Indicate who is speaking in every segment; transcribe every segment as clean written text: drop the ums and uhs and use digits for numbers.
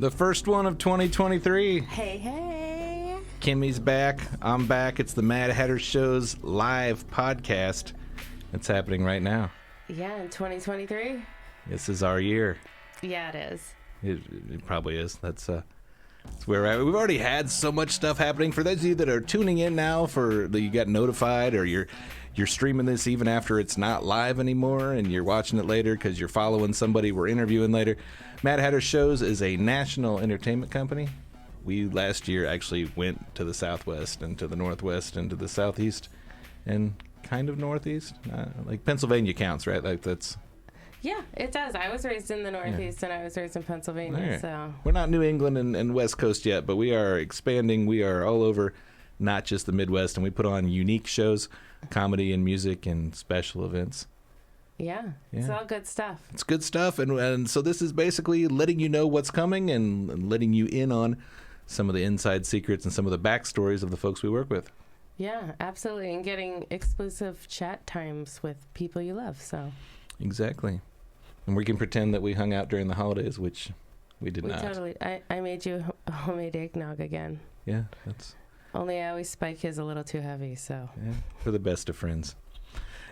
Speaker 1: The first one of 2023.
Speaker 2: Hey, hey.
Speaker 1: Kimmy's back. I'm back. It's the Mad Hatter Show's live podcast. It's happening right now.
Speaker 2: Yeah, in 2023.
Speaker 1: This is our year.
Speaker 2: Yeah, it is.
Speaker 1: It probably is. That's where we're at. We've already had so much stuff happening. For those of you that are tuning in now, you got notified, or you're streaming this even after it's not live anymore, and you're watching it later because you're following somebody we're interviewing later. Mad Hatter Shows is a national entertainment company. We last year actually went to the Southwest and to the Northwest and to the Southeast and kind of Northeast. Like Pennsylvania counts, right? Like that's.
Speaker 2: Yeah, it does. I was raised in the Northeast, and I was raised in Pennsylvania.
Speaker 1: Right.
Speaker 2: So
Speaker 1: we're not New England and West Coast yet, but we are expanding. We are all over, not just the Midwest, and we put on unique shows, comedy and music and special events.
Speaker 2: Yeah, it's all good stuff.
Speaker 1: It's good stuff, and so this is basically letting you know what's coming and letting you in on some of the inside secrets and some of the backstories of the folks we work with.
Speaker 2: Yeah, absolutely, and getting exclusive chat times with people you love. So
Speaker 1: exactly, and we can pretend that we hung out during the holidays, which we did not.
Speaker 2: Totally. I made you a homemade eggnog again.
Speaker 1: Yeah, that's.
Speaker 2: Only I always spike his a little too heavy, so.
Speaker 1: Yeah, for the best of friends.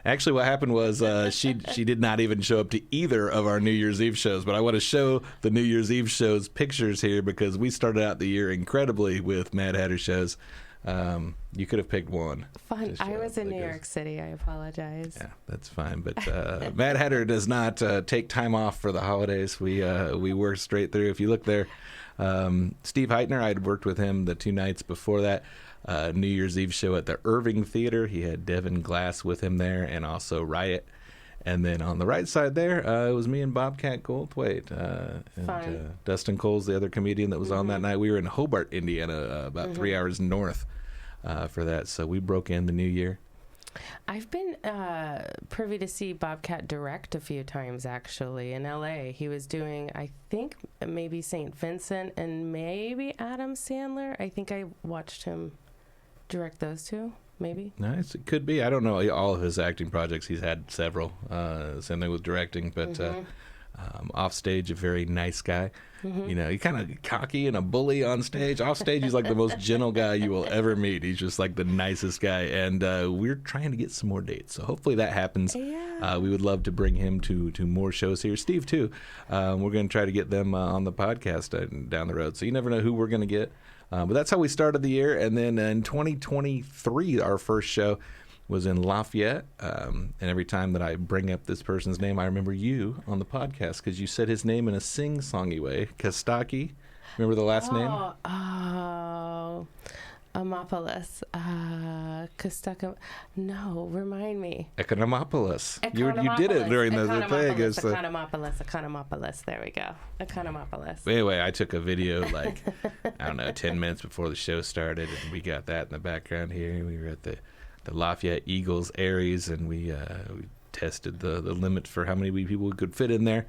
Speaker 1: Actually, what happened was she did not even show up to either of our New Year's Eve shows, but I want to show the New Year's Eve shows pictures here because we started out the year incredibly with Mad Hatter Shows. You could have picked one.
Speaker 2: Fun. I was in New York City. I apologize.
Speaker 1: Yeah, that's fine. But Mad Hatter does not take time off for the holidays. We work straight through. If you look there, Steve Heitner, I'd worked with him the 2 nights before that. New Year's Eve show at the Irving Theater. He had Devin Glass with him there, and also Riot. And then on the right side there, it was me and Bobcat Goldthwait. And Dustin Cole's the other comedian that was on that night. We were in Hobart, Indiana, about 3 hours north for that. So we broke in the new year.
Speaker 2: I've been privy to see Bobcat direct a few times, actually, in L.A. He was doing, I think, maybe St. Vincent and maybe Adam Sandler. I think I watched him direct those two, maybe.
Speaker 1: Nice. It could be. I don't know all of his acting projects. He's had several. Same thing with directing, but off stage, a very nice guy. You know, he's kind of cocky and a bully on stage. Off stage, he's like the most gentle guy you will ever meet. He's just like the nicest guy. And we're trying to get some more dates. So hopefully that happens.
Speaker 2: Yeah.
Speaker 1: We would love to bring him to more shows here. Steve, too. We're going to try to get them on the podcast down the road. So you never know who we're going to get. But that's how we started the year. And then in 2023, our first show was in Lafayette. And every time that I bring up this person's name, I remember you on the podcast because you said his name in a sing-songy way. Kostaki. Remember the last name?
Speaker 2: Oh, Amopolis. Kostaka. No, remind me.
Speaker 1: Economopoulos. You did it during the thing.
Speaker 2: Economopoulos. There we go. Economopoulos.
Speaker 1: Anyway, I took a video like, I don't know, 10 minutes before the show started, and we got that in the background here. We were at the Lafayette Eagles Aries, and we tested the limit for how many people we could fit in there.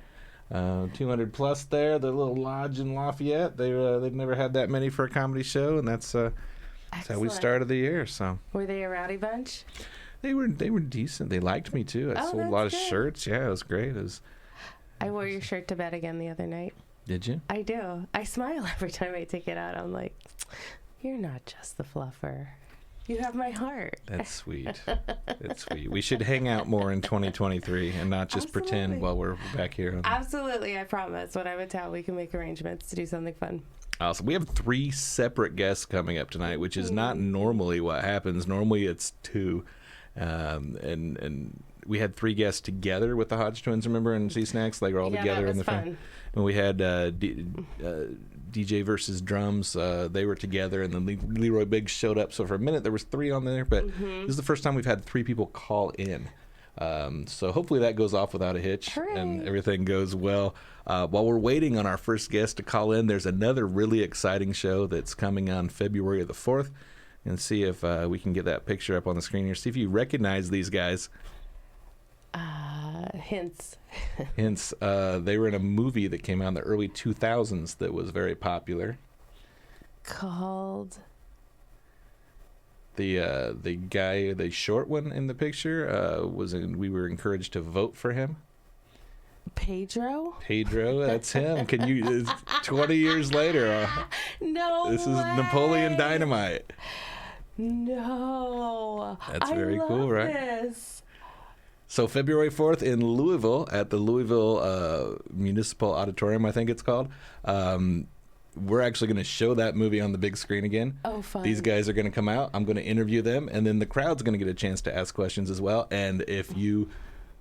Speaker 1: 200 plus there. The little lodge in Lafayette. They've never had that many for a comedy show, and that's how we started the year. So
Speaker 2: were they a rowdy bunch?
Speaker 1: They were decent. They liked me too. I sold a lot of shirts. Yeah, it was great.
Speaker 2: I wore your shirt to bed again the other night.
Speaker 1: Did you?
Speaker 2: I do. I smile every time I take it out. I'm like, you're not just the fluffer. You have my heart.
Speaker 1: That's sweet. That's sweet. We should hang out more in 2023 and not just pretend while we're back here.
Speaker 2: Absolutely, I promise. When I'm in town, we can make arrangements to do something fun.
Speaker 1: Awesome. We have 3 separate guests coming up tonight, which is not normally what happens. Normally it's 2. And we had 3 guests together with the Hodge twins, remember, and C-Snacks? Like, we're all together in the
Speaker 2: fun.
Speaker 1: And we had DJ versus drums. They were together, and then Leroy Biggs showed up. So for a minute, there was 3 on there, but this is the first time we've had 3 people call in. So hopefully that goes off without a hitch.
Speaker 2: Hooray. And
Speaker 1: everything goes well. While we're waiting on our first guest to call in, there's another really exciting show that's coming on February the 4th. And see if we can get that picture up on the screen here. See if you recognize these guys.
Speaker 2: Hints.
Speaker 1: Hints. They were in a movie that came out in the early 2000s that was very popular.
Speaker 2: Called?
Speaker 1: The guy, the short one in the picture, we were encouraged to vote for him.
Speaker 2: Pedro?
Speaker 1: Pedro, that's him. Can you? 20 years later.
Speaker 2: No
Speaker 1: This is
Speaker 2: way.
Speaker 1: Napoleon Dynamite.
Speaker 2: No.
Speaker 1: That's very cool, right?
Speaker 2: This.
Speaker 1: So February 4th in Louisville at the Louisville Municipal Auditorium, I think it's called. We're actually going to show that movie on the big screen again.
Speaker 2: Oh, fun.
Speaker 1: These guys are going to come out. I'm going to interview them, and then the crowd's going to get a chance to ask questions as well. And if you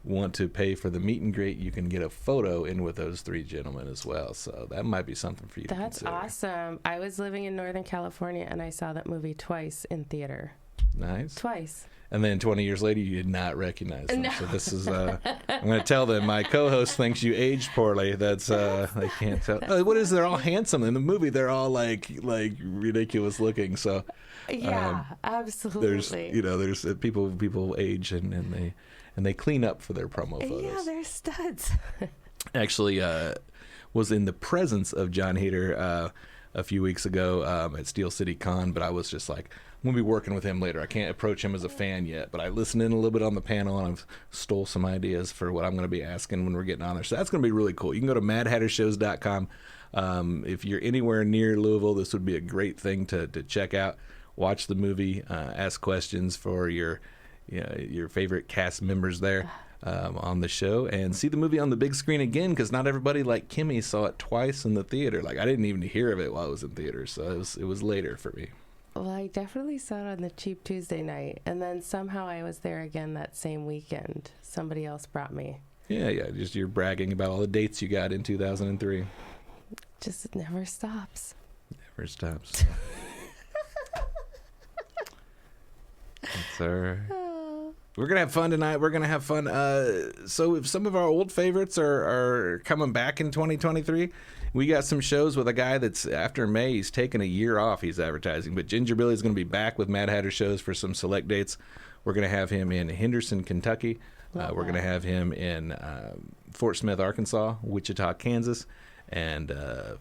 Speaker 1: want to pay for the meet and greet, you can get a photo in with those three gentlemen as well. So that might be something for you to consider.
Speaker 2: That's awesome. I was living in Northern California, and I saw that movie twice in theater.
Speaker 1: Nice.
Speaker 2: Twice.
Speaker 1: And then 20 years later, you did not recognize them.
Speaker 2: No.
Speaker 1: So this is, I'm going to tell them, my co-host thinks you aged poorly. That's, they can't tell. What is, they're all handsome. In the movie, they're all like ridiculous looking. So
Speaker 2: Yeah, absolutely.
Speaker 1: There's people age and they clean up for their promo photos.
Speaker 2: Yeah, they're studs.
Speaker 1: Actually, was in the presence of John Hader a few weeks ago at Steel City Con, but I was just like, I'm going to be working with him later. I can't approach him as a fan yet, but I listened in a little bit on the panel, and I've stole some ideas for what I'm going to be asking when we're getting on there. So that's going to be really cool. You can go to madhattershows.com. If you're anywhere near Louisville, this would be a great thing to check out. Watch the movie, ask questions for your favorite cast members there on the show, and see the movie on the big screen again, because not everybody like Kimmy saw it twice in the theater. Like, I didn't even hear of it while it was in theaters, so it was later for me.
Speaker 2: Well, I definitely saw it on the cheap Tuesday night, and then somehow I was there again that same weekend. Somebody else brought me.
Speaker 1: Yeah, just you're bragging about all the dates you got in 2003.
Speaker 2: Just never stops.
Speaker 1: Never stops. That's all right. We're going to have fun tonight. We're going to have fun. So if some of our old favorites are coming back in 2023, we got some shows with a guy that's, after May, he's taken a year off, he's advertising. But Ginger Billy is going to be back with Mad Hatter shows for some select dates. We're going to have him in Henderson, Kentucky. We're going to have him in Fort Smith, Arkansas, Wichita, Kansas. And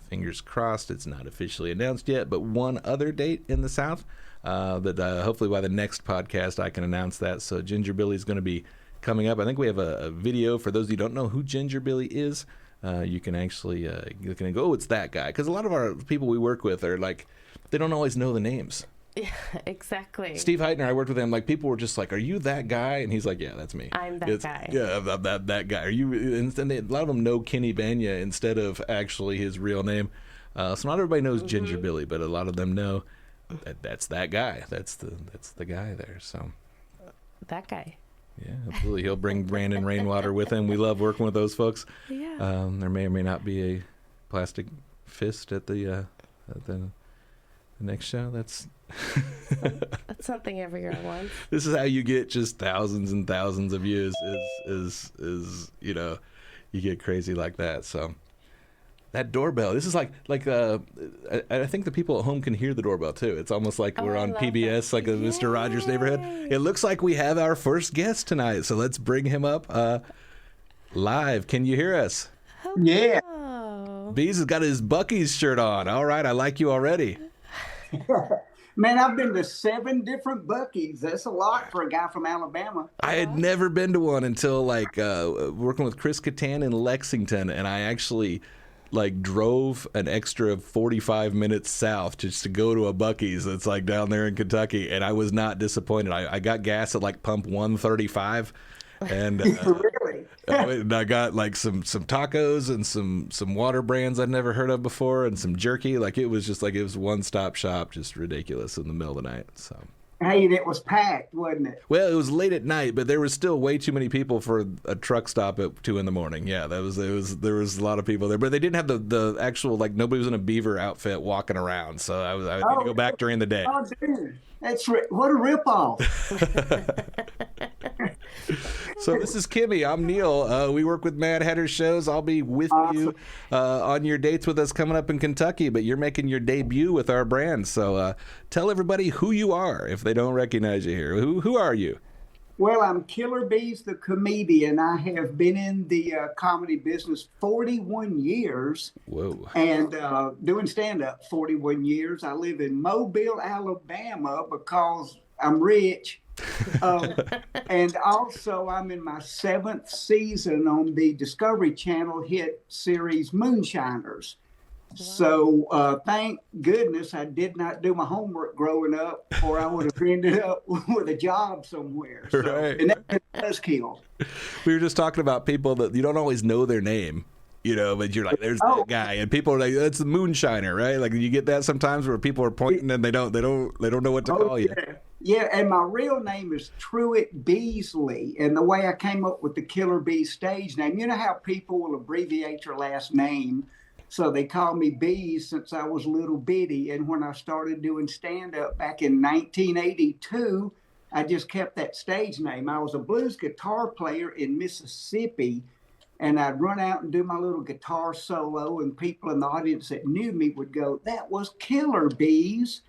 Speaker 1: fingers crossed, it's not officially announced yet, but one other date in the South. That hopefully by the next podcast I can announce that. So Ginger Billy's going to be coming up. I think we have a video for those of you who don't know who Ginger Billy is. You can actually look and go, oh, it's that guy. Because a lot of our people we work with are like, they don't always know the names.
Speaker 2: Yeah, exactly.
Speaker 1: Steve Heitner, I worked with him. Like, people were just like, "Are you that guy?" And he's like, "Yeah, that's me.
Speaker 2: I'm that guy."
Speaker 1: Yeah, I'm that guy. Are you? And a lot of them know Kenny Banya instead of actually his real name. So not everybody knows Ginger Billy, but a lot of them know that's that guy. That's the guy there. So
Speaker 2: that guy.
Speaker 1: Yeah, absolutely. He'll bring Brandon Rainwater with him. We love working with those folks.
Speaker 2: Yeah.
Speaker 1: There may or may not be a plastic fist at the next show. That's
Speaker 2: something every one.
Speaker 1: This is how you get just thousands and thousands of views. Is you get crazy like that. So that doorbell. This is like I think the people at home can hear the doorbell too. It's almost like we're on PBS, that. Like a Mr. Rogers Neighborhood. It looks like we have our first guest tonight. So let's bring him up live. Can you hear us?
Speaker 2: Hello.
Speaker 3: Yeah.
Speaker 1: Beaz has got his Buc-ee's shirt on. All right, I like you already.
Speaker 3: Man, I've been to 7 different Buc-ee's. That's a lot for a guy from Alabama.
Speaker 1: I had never been to one until working with Chris Kattan in Lexington, and I actually drove an extra 45 minutes south just to go to a Buc-ee's that's down there in Kentucky, and I was not disappointed. I got gas at pump 135, and
Speaker 3: really?
Speaker 1: and I got some tacos and some water brands I'd never heard of before, and some jerky. It was just it was one-stop shop, just ridiculous in the middle of the night. So.
Speaker 3: Hey, and it was packed, wasn't it?
Speaker 1: Well, it was late at night, but there was still way too many people for a truck stop at 2 a.m. Yeah, there was a lot of people there, but they didn't have the actual nobody was in a beaver outfit walking around. So I had to go back during the day.
Speaker 3: Oh, dude, what a ripoff!
Speaker 1: So this is Kimmy. I'm Neil. We work with Mad Hatter shows. I'll be with you on your dates with us coming up in Kentucky, but you're making your debut with our brand. So tell everybody who you are if they don't recognize you here. Who are you?
Speaker 3: Well, I'm Killer Beaz, the comedian. I have been in the comedy business 41 years.
Speaker 1: Whoa.
Speaker 3: And doing stand-up 41 years. I live in Mobile, Alabama because I'm rich And also, I'm in my 7th season on the Discovery Channel hit series Moonshiners. So thank goodness I did not do my homework growing up, or I would have ended up with a job somewhere. So,
Speaker 1: Right.
Speaker 3: And that does kill.
Speaker 1: We were just talking about people that you don't always know their name, but you're like, there's that guy, and people are like, that's the moonshiner, right? Like you get that sometimes where people are pointing and they don't know what to call you.
Speaker 3: Yeah, and my real name is Truett Beasley, and the way I came up with the Killer Beaz stage name, you know how people will abbreviate your last name, so they call me Beaz since I was little bitty, and when I started doing stand-up back in 1982, I just kept that stage name. I was a blues guitar player in Mississippi, and I'd run out and do my little guitar solo, and people in the audience that knew me would go, that was Killer Beaz.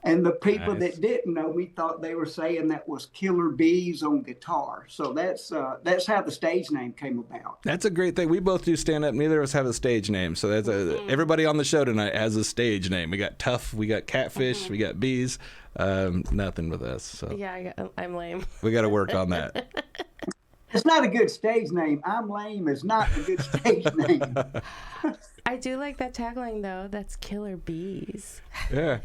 Speaker 3: And the people that didn't know me thought they were saying that was Killer Beaz on guitar. So that's how the stage name came about.
Speaker 1: That's a great thing. We both do stand up. Neither of us have a stage name. So that's everybody on the show tonight has a stage name. We got Tuff, we got Catfish, we got Beaz. Nothing with us. So
Speaker 2: Yeah, I'm lame.
Speaker 1: we got to work on that.
Speaker 3: It's not a good stage name. I'm lame is not a good stage name.
Speaker 2: I do like that tagline, though. That's Killer Beaz.
Speaker 1: Yeah.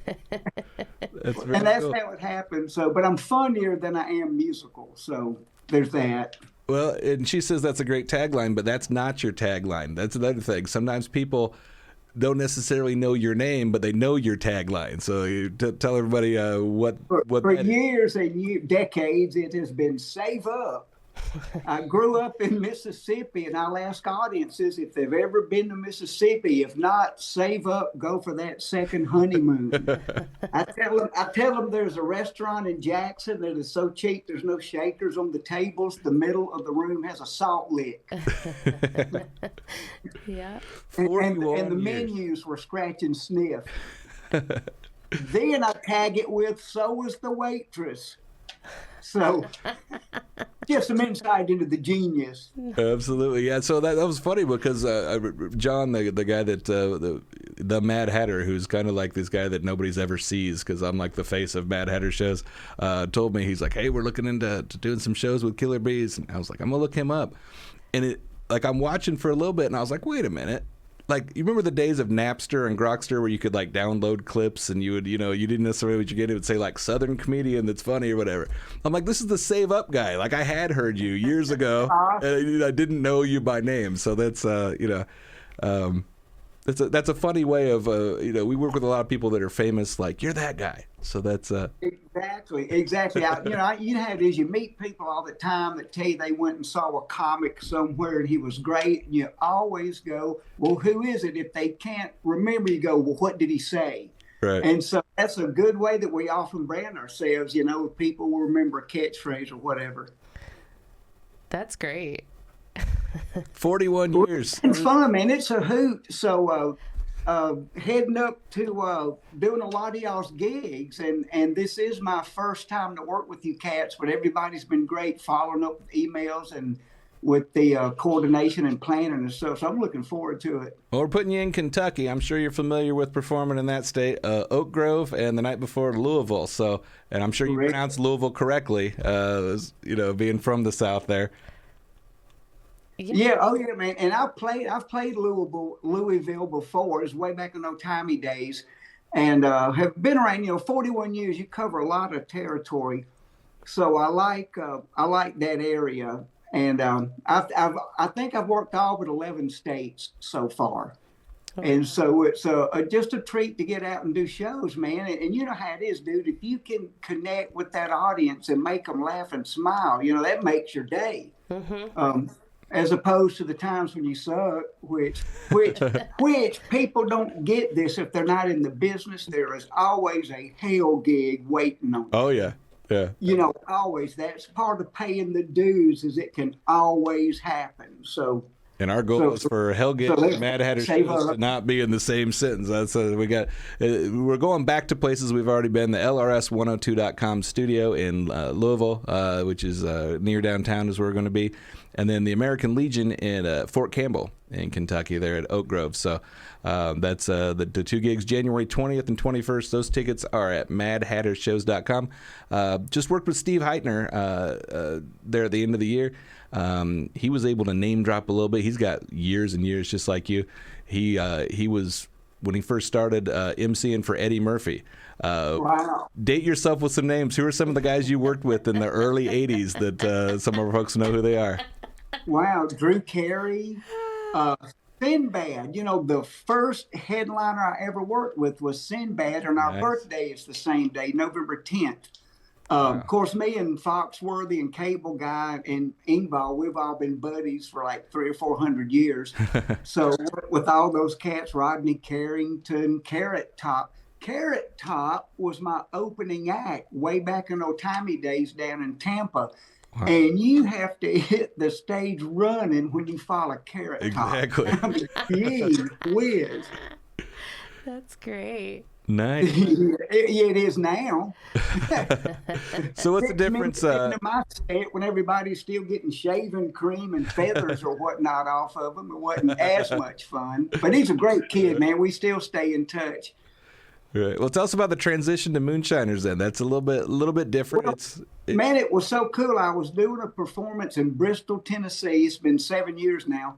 Speaker 1: That's
Speaker 3: And that's
Speaker 1: cool.
Speaker 3: how it happened. So, but I'm funnier than I am musical. So there's that.
Speaker 1: Well, and she says that's a great tagline, but that's not your tagline. That's another thing. Sometimes people don't necessarily know your name, but they know your tagline. So you tell everybody what
Speaker 3: For
Speaker 1: that
Speaker 3: years and decades, it has been save up. I grew up in Mississippi, and I'll ask audiences if they've ever been to Mississippi. If not, save up, go for that second honeymoon. I tell them there's a restaurant in Jackson that is so cheap there's no shakers on the tables. The middle of the room has a salt lick.
Speaker 2: Yeah.
Speaker 3: And the menus were scratch and sniff. Then I tag it with, so was the waitress. So, just some insight into the genius.
Speaker 1: Absolutely, yeah. So that was funny because John, the guy that the Mad Hatter, who's kind of like this guy that nobody's ever sees because I'm like the face of Mad Hatter shows, told me, he's like, hey, we're looking into doing some shows with Killer Beaz, and I was like, I'm gonna look him up, and I'm watching for a little bit, and I was like, wait a minute. Like, you remember the days of Napster and Grokster where you could like download clips and you would, you didn't necessarily what you get. It would say like Southern comedian that's funny or whatever. I'm like, this is the Save Up guy. Like, I had heard you years ago and I didn't know you by name. So that's, that's a funny way of, we work with a lot of people that are famous. Like, you're that guy. So that's
Speaker 3: Exactly. You have is you meet people all the time that tell you they went and saw a comic somewhere and he was great. And you always go, well, who is it? If they can't remember, you go, well, what did he say?
Speaker 1: right.
Speaker 3: And so that's a good way that we often brand ourselves. People will remember a catchphrase or whatever.
Speaker 2: That's great.
Speaker 1: 41 years.
Speaker 3: It's fun, man. It's a hoot. So heading up to doing a lot of y'all's gigs, and this is my first time to work with you cats, but everybody's been great following up with emails and with the coordination and planning and stuff. So I'm looking forward to it.
Speaker 1: Well, we're putting you in Kentucky. I'm sure you're familiar with performing in that state, Oak Grove, and the night before Louisville. So, and I'm sure you
Speaker 3: Correct.
Speaker 1: pronounced Louisville correctly, being from the South there.
Speaker 3: Yeah, oh yeah, man. And I've played Louisville before. It was way back in those timey days, and have been around. 41 years. You cover a lot of territory, so I like that area. And I think I've worked all but 11 states so far, and so it's just a treat to get out and do shows, man. And you know how it is, dude. If you can connect with that audience and make them laugh and smile, that makes your day.
Speaker 2: Mm-hmm.
Speaker 3: As opposed to the times when you suck, which people don't get this if they're not in the business. There is always a hell gig waiting on you.
Speaker 1: Oh yeah, yeah.
Speaker 3: Always. That's part of paying the dues. Is it can always happen. So.
Speaker 1: And our goal is for Hellgate and Mad Hatter shows to not be in the same sentence. That's we got. We're going back to places we've already been. The LRS102.com studio in Louisville, which is near downtown, is where we're going to be, and then the American Legion in Fort Campbell. in Kentucky there at Oak Grove. So that's the 2 gigs, January 20th and 21st. Those tickets are at madhattershows.com. Just worked with Steve Heitner there at the end of the year. He was able to name drop a little bit. He's got years and years just like you. He was, when he first started emceeing for Eddie Murphy.
Speaker 3: Wow.
Speaker 1: Date yourself with some names. Who are some of the guys you worked with in the early 80s that some of our folks know who they are?
Speaker 3: Wow. Drew Carey, Sinbad. You know, the first headliner I ever worked with was Sinbad, and our birthday is the same day, November 10th. Of course, me and Foxworthy and Cable Guy and Ingval, we've all been buddies for like 300 or 400 years. So with all those cats, Rodney Carrington, Carrot Top. Carrot Top was my opening act way back in old-timey days down in Tampa. Wow. And you have to hit the stage running when you follow Carrot Top.
Speaker 1: Exactly.
Speaker 3: I mean, gee whiz.
Speaker 2: That's great.
Speaker 1: Nice.
Speaker 3: It is now.
Speaker 1: So what's the difference?
Speaker 3: My set, when everybody's still getting shaving cream and feathers or whatnot off of them, it wasn't as much fun. But he's a great kid, man. We still stay in touch.
Speaker 1: Right. Well, tell us about the transition to Moonshiners then. That's a little bit different.
Speaker 3: Well, man, it was so cool. I was doing a performance in Bristol, Tennessee. It's been 7 years now.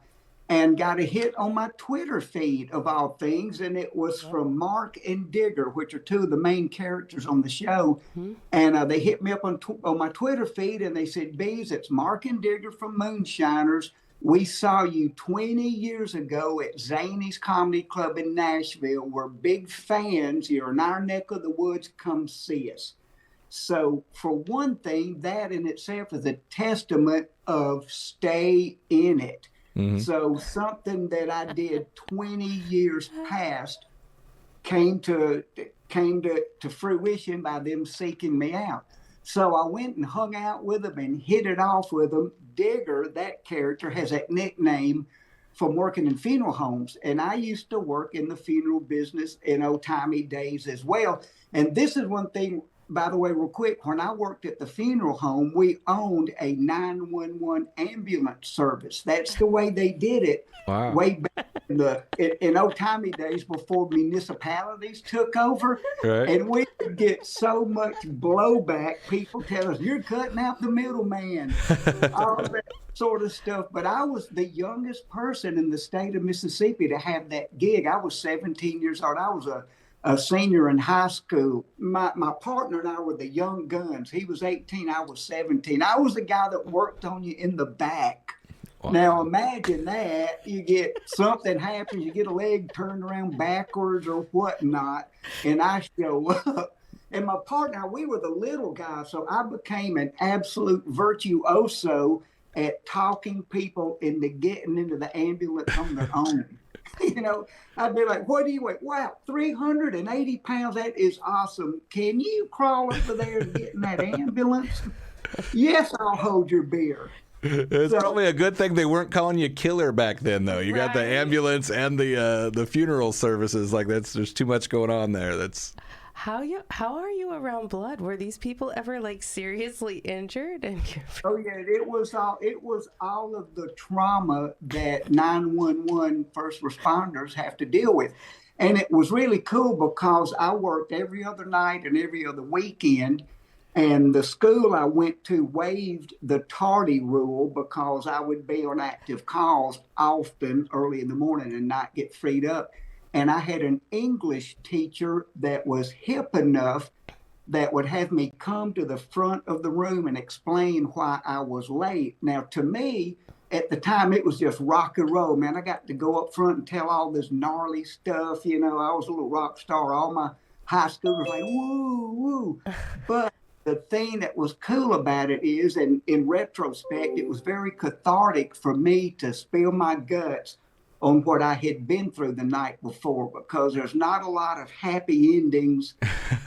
Speaker 3: And got a hit on my Twitter feed, of all things. And it was from Mark and Digger, which are two of the main characters on the show. Mm-hmm. And they hit me up on my Twitter feed, and they said, Beaz, it's Mark and Digger from Moonshiners. We saw you 20 years ago at Zany's Comedy Club in Nashville. We're big fans. You're in our neck of the woods. Come see us. So for one thing, that in itself is a testament of stay in it. Mm-hmm. So something that I did 20 years past came to fruition by them seeking me out. So I went and hung out with them and hit it off with them. Digger, that character, has that nickname from working in funeral homes. And I used to work in the funeral business in old-timey days as well. And this is one thing, by the way, real quick, when I worked at the funeral home, we owned a 911 ambulance service. That's the way they did it. Wow. Way back in old-timey days before municipalities took over. Right. And we would get so much blowback. People tell us, you're cutting out the middleman, all that sort of stuff. But I was the youngest person in the state of Mississippi to have that gig. I was 17 years old. I was a senior in high school. My partner and I were the young guns. He was 18, I was 17. I was the guy that worked on you in the back. Wow. Now imagine that. You get something happens, you get a leg turned around backwards or whatnot, and I show up. And my partner, we were the little guy, so I became an absolute virtuoso at talking people into getting into the ambulance on their own. You know, I'd be like, what do you weigh? Wow, 380 pounds. That is awesome. Can you crawl over there and get in that ambulance? Yes, I'll hold your beer.
Speaker 1: It's probably a good thing they weren't calling you Killer back then, though. You got the ambulance and the funeral services. Like, there's too much going on there. That's
Speaker 2: how are you around blood? Were these people ever like seriously injured?
Speaker 3: Oh yeah, it was all of the trauma that 911 first responders have to deal with. And it was really cool because I worked every other night and every other weekend. And the school I went to waived the tardy rule because I would be on active calls often early in the morning and not get freed up. And I had an English teacher that was hip enough that would have me come to the front of the room and explain why I was late. Now, to me, at the time, it was just rock and roll, man. I got to go up front and tell all this gnarly stuff. You know, I was a little rock star. All my high schoolers like, woo, woo. But the thing that was cool about it is, and in retrospect, it was very cathartic for me to spill my guts on what I had been through the night before, because there's not a lot of happy endings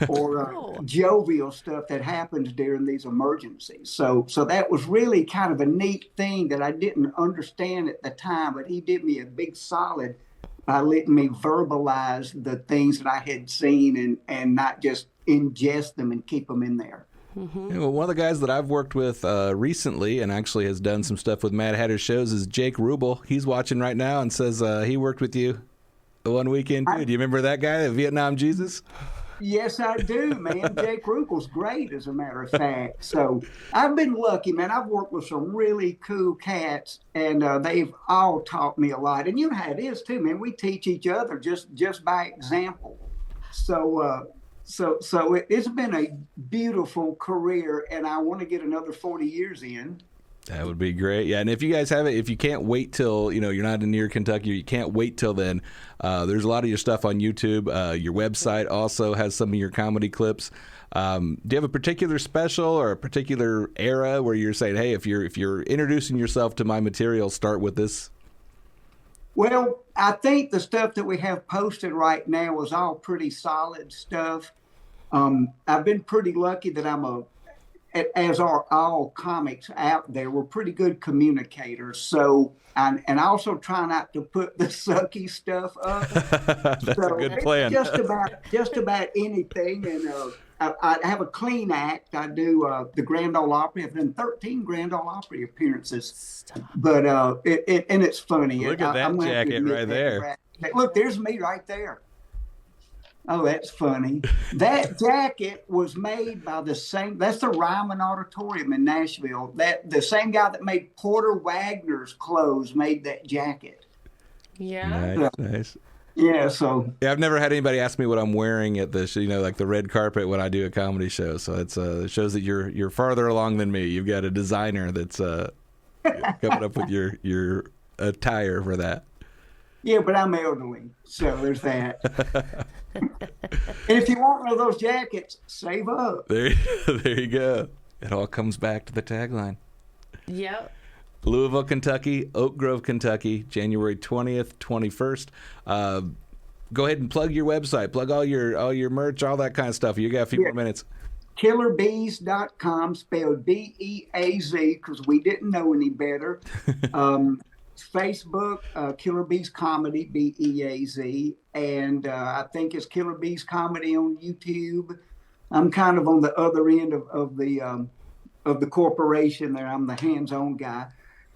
Speaker 3: or jovial stuff that happens during these emergencies. So that was really kind of a neat thing that I didn't understand at the time, but he did me a big solid by letting me verbalize the things that I had seen and not just ingest them and keep them in there.
Speaker 2: Mm-hmm.
Speaker 1: Well, one of the guys that I've worked with recently and actually has done some stuff with Mad Hatter shows is Jake Rubel. He's watching right now and says he worked with you the one weekend too. Do you remember that guy, the Vietnam Jesus?
Speaker 3: Yes, I do, man. Jake Rubel's great, as a matter of fact. So I've been lucky, man. I've worked with some really cool cats, and they've all taught me a lot. And you know how it is too, man. We teach each other just by example. So it's been a beautiful career, and I want to get another 40 years in.
Speaker 1: That would be great. Yeah, and if you guys have it, if you can't wait till, you're not near Kentucky, or you can't wait till then, there's a lot of your stuff on YouTube. Your website also has some of your comedy clips. Do you have a particular special or a particular era where you're saying, hey, if you're introducing yourself to my material, start with this?
Speaker 3: Well, I think the stuff that we have posted right now is all pretty solid stuff. I've been pretty lucky that as are all comics out there, we're pretty good communicators. So, and also try not to put the sucky stuff up.
Speaker 1: That's a good plan.
Speaker 3: Just about anything. And I have a clean act. I do the Grand Ole Opry. I've done 13 Grand Ole Opry appearances. But it's funny.
Speaker 1: Look at that jacket right there.
Speaker 3: Look, there's me right there. Oh, that's funny. That jacket was made by that's the Ryman Auditorium in Nashville. The same guy that made Porter Wagner's clothes made that jacket.
Speaker 2: Yeah.
Speaker 1: Nice.
Speaker 3: Yeah, so.
Speaker 1: Yeah, I've never had anybody ask me what I'm wearing at the, like the red carpet when I do a comedy show. So it shows that you're farther along than me. You've got a designer that's coming up with your attire for that.
Speaker 3: Yeah, but I'm elderly, so there's that. And if you want one of those jackets, save up.
Speaker 1: There you go. It all comes back to the tagline.
Speaker 2: Yep.
Speaker 1: Louisville, Kentucky, Oak Grove, Kentucky, January 20th, 21st. Go ahead and plug your website, plug all your merch, all that kind of stuff. You got a few more minutes.
Speaker 3: KillerBeaz.com, spelled Beaz, because we didn't know any better. Facebook, Killer Beaz Comedy, Beaz, and I think it's Killer Beaz Comedy on YouTube. I'm kind of on the other end of the corporation there. I'm the hands-on guy.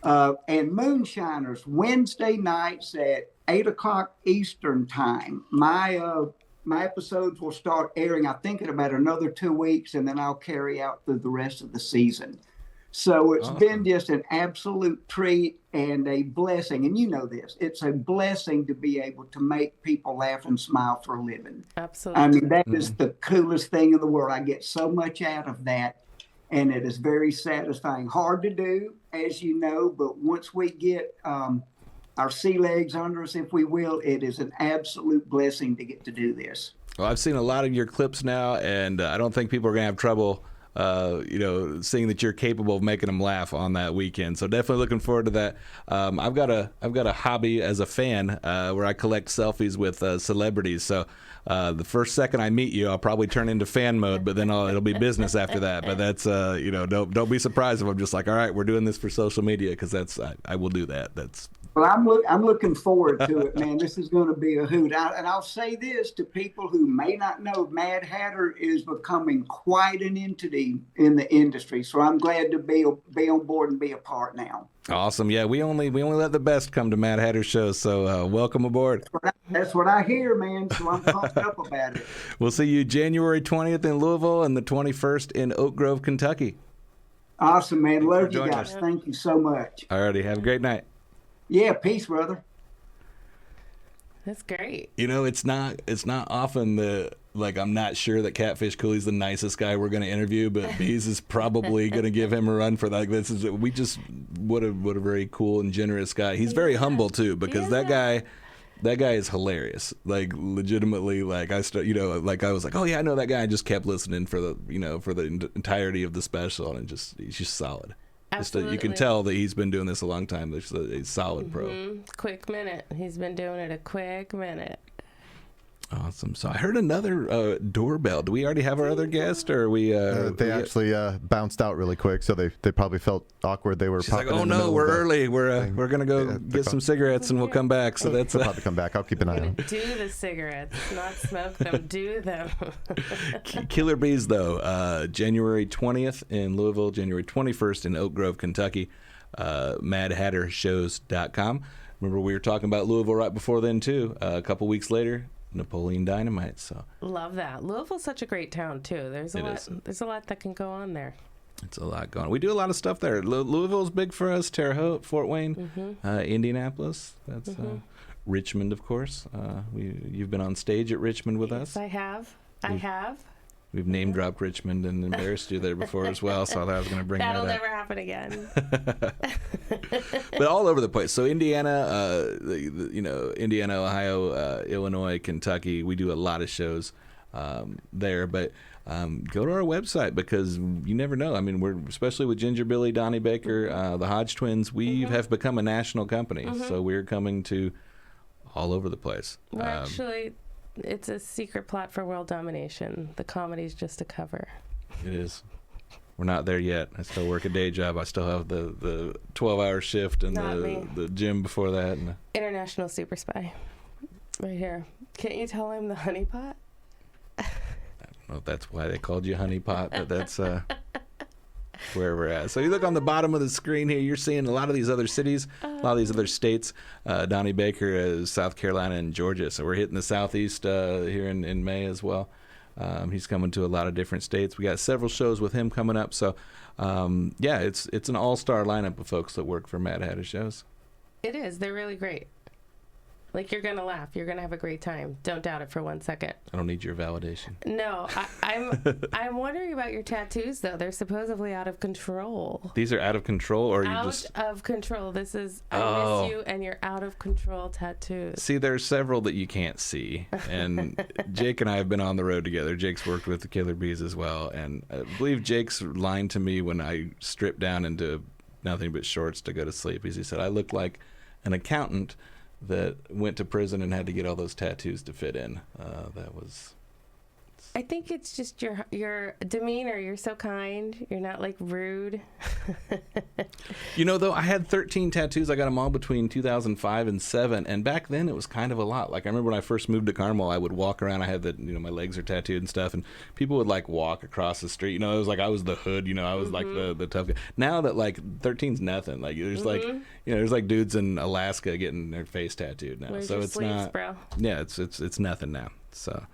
Speaker 3: And Moonshiners, Wednesday nights at 8:00 Eastern time. My episodes will start airing, I think, in about another 2 weeks, and then I'll carry out through the rest of the season. So it's been just an absolute treat and a blessing. And you know this, it's a blessing to be able to make people laugh and smile for a living.
Speaker 2: Absolutely.
Speaker 3: I mean, that is the coolest thing in the world. I get so much out of that, and it is very satisfying. Hard to do, as you know, but once we get our sea legs under us, if we will, it is an absolute blessing to get to do this.
Speaker 1: Well, I've seen a lot of your clips now, and I don't think people are going to have trouble seeing that you're capable of making them laugh on that weekend. So definitely looking forward to that. I've got a hobby as a fan where I collect selfies with celebrities. So the first second I meet you, I'll probably turn into fan mode, but then it'll be business after that. But that's don't be surprised if I'm just like, all right, we're doing this for social media, because I will do that.
Speaker 3: Well, I'm looking forward to it, man. This is going to be a hoot. And I'll say this to people who may not know, Mad Hatter is becoming quite an entity in the industry. So I'm glad to be on board and be a part now.
Speaker 1: Awesome. Yeah, we only let the best come to Mad Hatter shows. So welcome aboard.
Speaker 3: That's what I hear, man. So I'm pumped up about it.
Speaker 1: We'll see you January 20th in Louisville and the 21st in Oak Grove, Kentucky.
Speaker 3: Awesome, man. Love you guys. Thank you so much.
Speaker 1: All righty. Have a great night.
Speaker 3: Yeah, peace, brother.
Speaker 2: That's great.
Speaker 1: It's not often that, like, I'm not sure that Catfish Cooley's the nicest guy we're going to interview, but Beaz is probably going to give him a run for that. What a very cool and generous guy. He's very humble too, because that guy is hilarious. Like, legitimately, like I was like, oh yeah, I know that guy. I just kept listening for the entirety of the special, and he's just solid.
Speaker 2: Absolutely.
Speaker 1: You can tell that he's been doing this a long time. He's a solid pro.
Speaker 2: Quick minute. He's been doing it a quick minute.
Speaker 1: Awesome. So I heard another doorbell. Do we already have our other guest, or are we?
Speaker 4: They actually bounced out really quick, so they probably felt awkward. They were.
Speaker 1: She's like,
Speaker 4: popping
Speaker 1: "Oh
Speaker 4: in the
Speaker 1: no,
Speaker 4: middle
Speaker 1: we're
Speaker 4: of the
Speaker 1: early. We're gonna go
Speaker 4: Yeah,
Speaker 1: get some cigarettes, and we'll come back." So that's
Speaker 4: They'll probably come back. I'll keep an eye on.
Speaker 2: Do the cigarettes, not smoke them. Do them.
Speaker 1: Killer Beaz, though, January 20th in Louisville, January 21st in Oak Grove, Kentucky. MadHatterShows.com. Remember, we were talking about Louisville right before then too. A couple weeks later, Napoleon Dynamite. So
Speaker 2: love that. Louisville's such a great town too. There's a lot. There's a lot that can go on there.
Speaker 1: It's a lot going on. We do a lot of stuff there. Louisville's big for us. Terre Haute, Fort Wayne, Indianapolis. That's Richmond, of course. You've been on stage at Richmond with us.
Speaker 2: I have. I have.
Speaker 1: We've name dropped Richmond and embarrassed you there before as well, so I thought I was going to bring that up.
Speaker 2: That'll never happen again.
Speaker 1: But all over the place. So Indiana, Indiana, Ohio, Illinois, Kentucky. We do a lot of shows there. But go to our website because you never know. I mean, we're especially with Ginger Billy, Donnie Baker, the Hodge twins. We have become a national company, so we're coming to all over the place.
Speaker 2: We're actually. It's a secret plot for world domination. The comedy's just a cover.
Speaker 1: It is. We're not there yet. I still work a day job. I still have the 12-hour shift and the gym before that. And
Speaker 2: International super spy. Right here. Can't you tell I'm the honeypot?
Speaker 1: I don't know if that's why they called you honeypot, but that's where we're at. So you look on the bottom of the screen here, you're seeing a lot of these other cities, a lot of these other states. Donnie Baker is South Carolina and Georgia, so we're hitting the Southeast here in May as well. He's coming to a lot of different states. We got several shows with him coming up, so it's an all-star lineup of folks that work for Mad Hatter Shows. It
Speaker 2: is. They're really great. Like, you're going to laugh. You're going to have a great time. Don't doubt it for 1 second.
Speaker 1: I don't need your validation.
Speaker 2: No. I'm wondering about your tattoos, though. They're supposedly out of control.
Speaker 1: These are out of control, or you
Speaker 2: just... Out of control. This is I miss you and your out of control tattoos.
Speaker 1: See, there's several that you can't see. And Jake and I have been on the road together. Jake's worked with the Killer Beaz as well. And I believe Jake's line to me when I stripped down into nothing but shorts to go to sleep is he said, I look like an accountant that went to prison and had to get all those tattoos to fit in. That was...
Speaker 2: I think it's just your demeanor. You're so kind. You're not, like, rude.
Speaker 1: Though, I had 13 tattoos. I got them all between 2005 and 2007. And back then, it was kind of a lot. Like, I remember when I first moved to Carmel, I would walk around. I had my legs are tattooed and stuff. And people would, like, walk across the street. It was like I was the hood. I was, like, the tough guy. Now that, like, 13's nothing. Like, there's, like, there's, like, dudes in Alaska getting their face tattooed now.
Speaker 2: Where's
Speaker 1: so
Speaker 2: your
Speaker 1: it's
Speaker 2: sleeves,
Speaker 1: not...
Speaker 2: bro?
Speaker 1: Yeah, it's nothing now. So...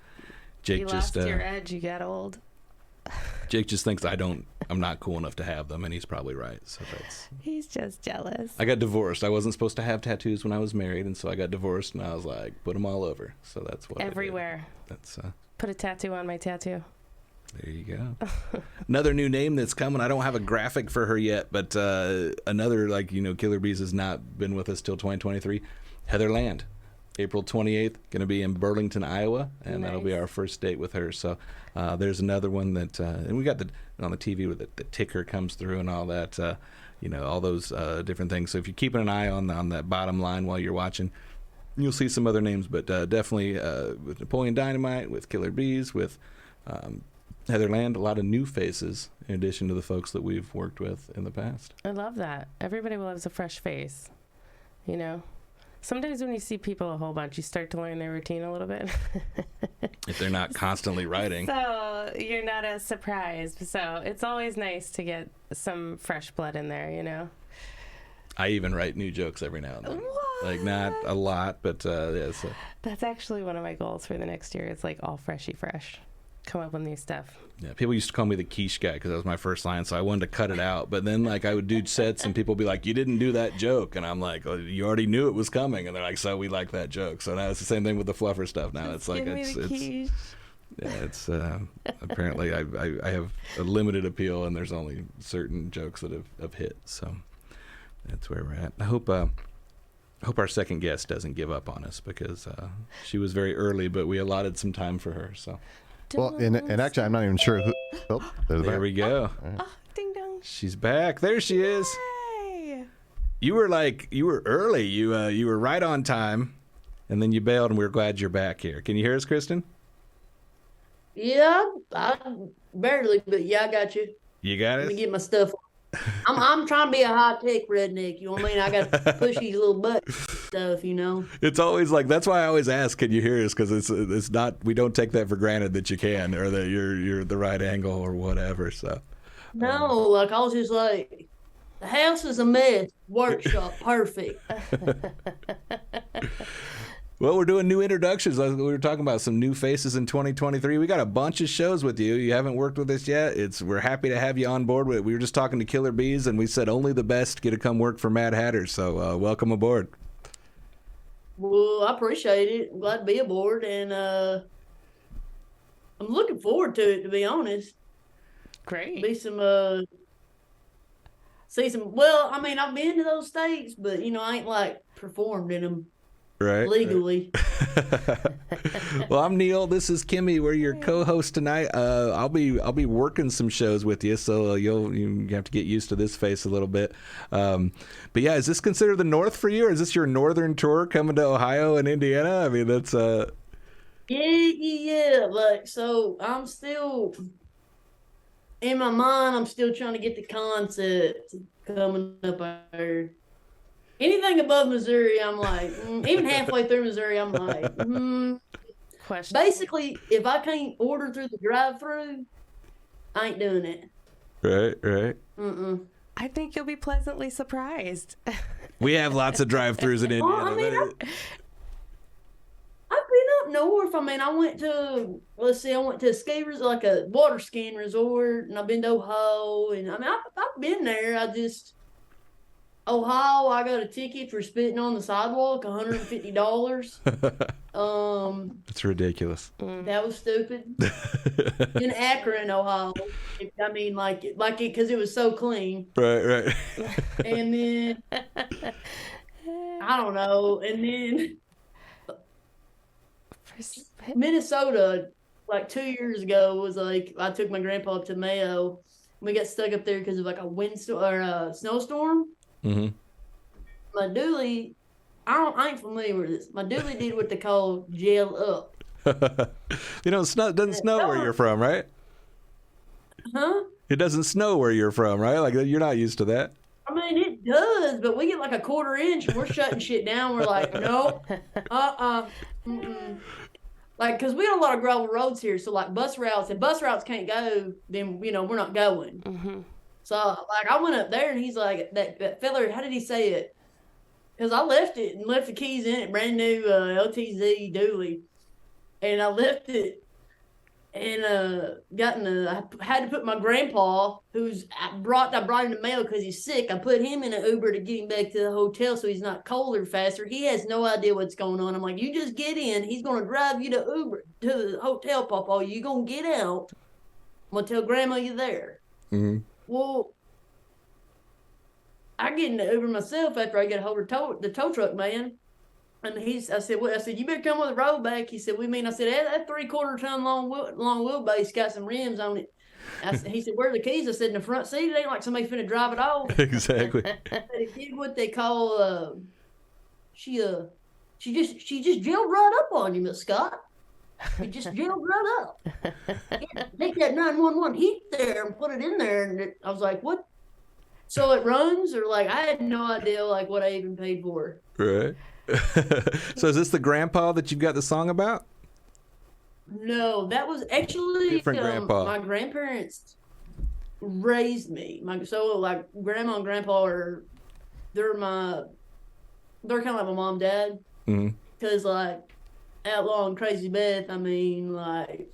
Speaker 1: Jake
Speaker 2: you lost your edge. You got old.
Speaker 1: Jake just thinks I'm not cool enough to have them, and he's probably right. So
Speaker 2: he's just jealous.
Speaker 1: I got divorced. I wasn't supposed to have tattoos when I was married, and so I got divorced, and I was like, put them all over. So that's what
Speaker 2: everywhere.
Speaker 1: That's
Speaker 2: put a tattoo on my tattoo.
Speaker 1: There you go. Another new name that's coming. I don't have a graphic for her yet, but another Killer Beaz has not been with us till 2023. Heather Land. April 28th, going to be in Burlington, Iowa, and that'll be our first date with her. So there's another one that, and we got on the TV with the ticker comes through and all that, all those different things. So if you're keeping an eye on that bottom line while you're watching, you'll see some other names, but definitely with Napoleon Dynamite, with Killer Beaz, with Heather Land, a lot of new faces in addition to the folks that we've worked with in the past.
Speaker 2: I love that. Everybody loves a fresh face, Sometimes when you see people a whole bunch, you start to learn their routine a little bit.
Speaker 1: If they're not constantly writing.
Speaker 2: So you're not as surprised. So it's always nice to get some fresh blood in there,
Speaker 1: I even write new jokes every now and then.
Speaker 2: What?
Speaker 1: Like, not a lot, but yeah. So.
Speaker 2: That's actually one of my goals for the next year. It's like all freshy fresh. Come up with new stuff.
Speaker 1: Yeah, people used to call me the quiche guy because that was my first line, so I wanted to cut it out. But then, I would do sets, and people would be like, "You didn't do that joke," and I'm like, "Oh, you already knew it was coming," and they're like, "So we like that joke." So now it's the same thing with the fluffer stuff. Now it's like it's apparently I have a limited appeal, and there's only certain jokes that have hit. So that's where we're at. I hope our second guest doesn't give up on us because she was very early, but we allotted some time for her. So.
Speaker 4: Well, and actually, I'm not even sure who. Oh,
Speaker 1: there we go.
Speaker 4: Right.
Speaker 2: Oh, ding dong.
Speaker 1: She's back. There she is.
Speaker 2: Yay.
Speaker 1: You were early. You were right on time. and then you bailed, and we're glad you're back here. Can you hear us, Kristen?
Speaker 5: Yeah, I barely, but yeah, I got you.
Speaker 1: You got
Speaker 5: Let me
Speaker 1: it?
Speaker 5: get my stuff. I'm trying to be a high-tech redneck, you know what I mean? I got to push these little buttons and stuff, you know?
Speaker 1: It's always like, that's why I always ask, can you hear us? Because it's not, we don't take that for granted that you can, or that you're the right angle or whatever, so.
Speaker 5: No, like I was just like, the house is a mess, workshop, perfect.
Speaker 1: Well, we're doing new introductions. We were talking about some new faces in 2023. We got a bunch of shows with you. You haven't worked with us yet. We're happy to have you on board. We were just talking to Killer Beaz, and we said only the best get to come work for Mad Hatter. So welcome aboard.
Speaker 5: Well, I appreciate it. I'm glad to be aboard, and I'm looking forward to it, to be honest.
Speaker 2: Great.
Speaker 5: Be some, see some, well, I mean, I've been to those states, but, you know, I ain't, like, performed in them.
Speaker 1: Right.
Speaker 5: Legally.
Speaker 1: Well, I'm Neil. This is Kimmy. We're your co-host tonight. I'll be working some shows with you, so you have to get used to this face a little bit. But yeah, is this considered the North for you, or is this your northern tour coming to Ohio and Indiana? I mean, that's
Speaker 5: Yeah. Like, so I'm still in my mind. I'm still trying to get the concept coming up there. Anything above Missouri, I'm like, even halfway through Missouri, I'm like,
Speaker 2: Question.
Speaker 5: Basically, if I can't order through the drive-through, I ain't doing it.
Speaker 1: right.
Speaker 2: I think you'll be pleasantly surprised.
Speaker 1: We have lots of drive-throughs in Indiana.
Speaker 5: Well, I mean, I've been up north. I mean, I went to a ski resort, like a water skiing resort, and I've been to Ohio, and I mean, I've been there. Ohio, I got a ticket for spitting on the sidewalk, $150.
Speaker 1: It's ridiculous.
Speaker 5: That was stupid. In Akron, Ohio. I mean, like it, because it was so clean.
Speaker 1: Right.
Speaker 5: And then, I don't know. And then Minnesota, like 2 years ago, was like, I took my grandpa to Mayo. We got stuck up there because of like a windstorm or a snowstorm.
Speaker 1: Mm-hmm.
Speaker 5: My dually, I ain't familiar with this. My dually did what they call gel up.
Speaker 1: You know, it doesn't snow where you're from, right?
Speaker 5: Huh?
Speaker 1: It doesn't snow where you're from, right? Like, you're not used to that.
Speaker 5: I mean, it does, but we get like a quarter inch and we're shutting shit down. We're like, nope, Like, because we have a lot of gravel roads here, so like bus routes can't go, then, you know, we're not going.
Speaker 2: Mm-hmm.
Speaker 5: So, like, I went up there, and he's like, that fella, how did he say it? Because I left it and left the keys in it, brand new LTZ dually. And I left it and I had to put my grandpa, I brought him to Mayo because he's sick. I put him in an Uber to get him back to the hotel so he's not colder faster. He has no idea what's going on. I'm like, you just get in. He's going to drive you to the hotel, Papa. You going to get out. I'm going to tell Grandma you're there.
Speaker 1: Mm-hmm.
Speaker 5: Well, I get in the Uber myself after I get a hold of the tow truck man. And I said, you better come with the road back. He said, I said, that 3/4 ton long wheelbase got some rims on it. He said, where are the keys? I said, in the front seat. It ain't like somebody finna drive it off.
Speaker 1: Exactly.
Speaker 5: But it did what they call, she just drilled right up on you, Miss Scott. It just drilled right up. Take that 911 heat there and put it in there. And I was like, what? So it runs? Or like, I had no idea like what I even paid for.
Speaker 1: Right. So is this the grandpa that you've got the song about?
Speaker 5: No, that was actually
Speaker 1: Different grandpa.
Speaker 5: My grandparents raised me. Like grandma and grandpa they're kind of like my mom and dad. Because like Outlaw and Crazy Beth, I mean, like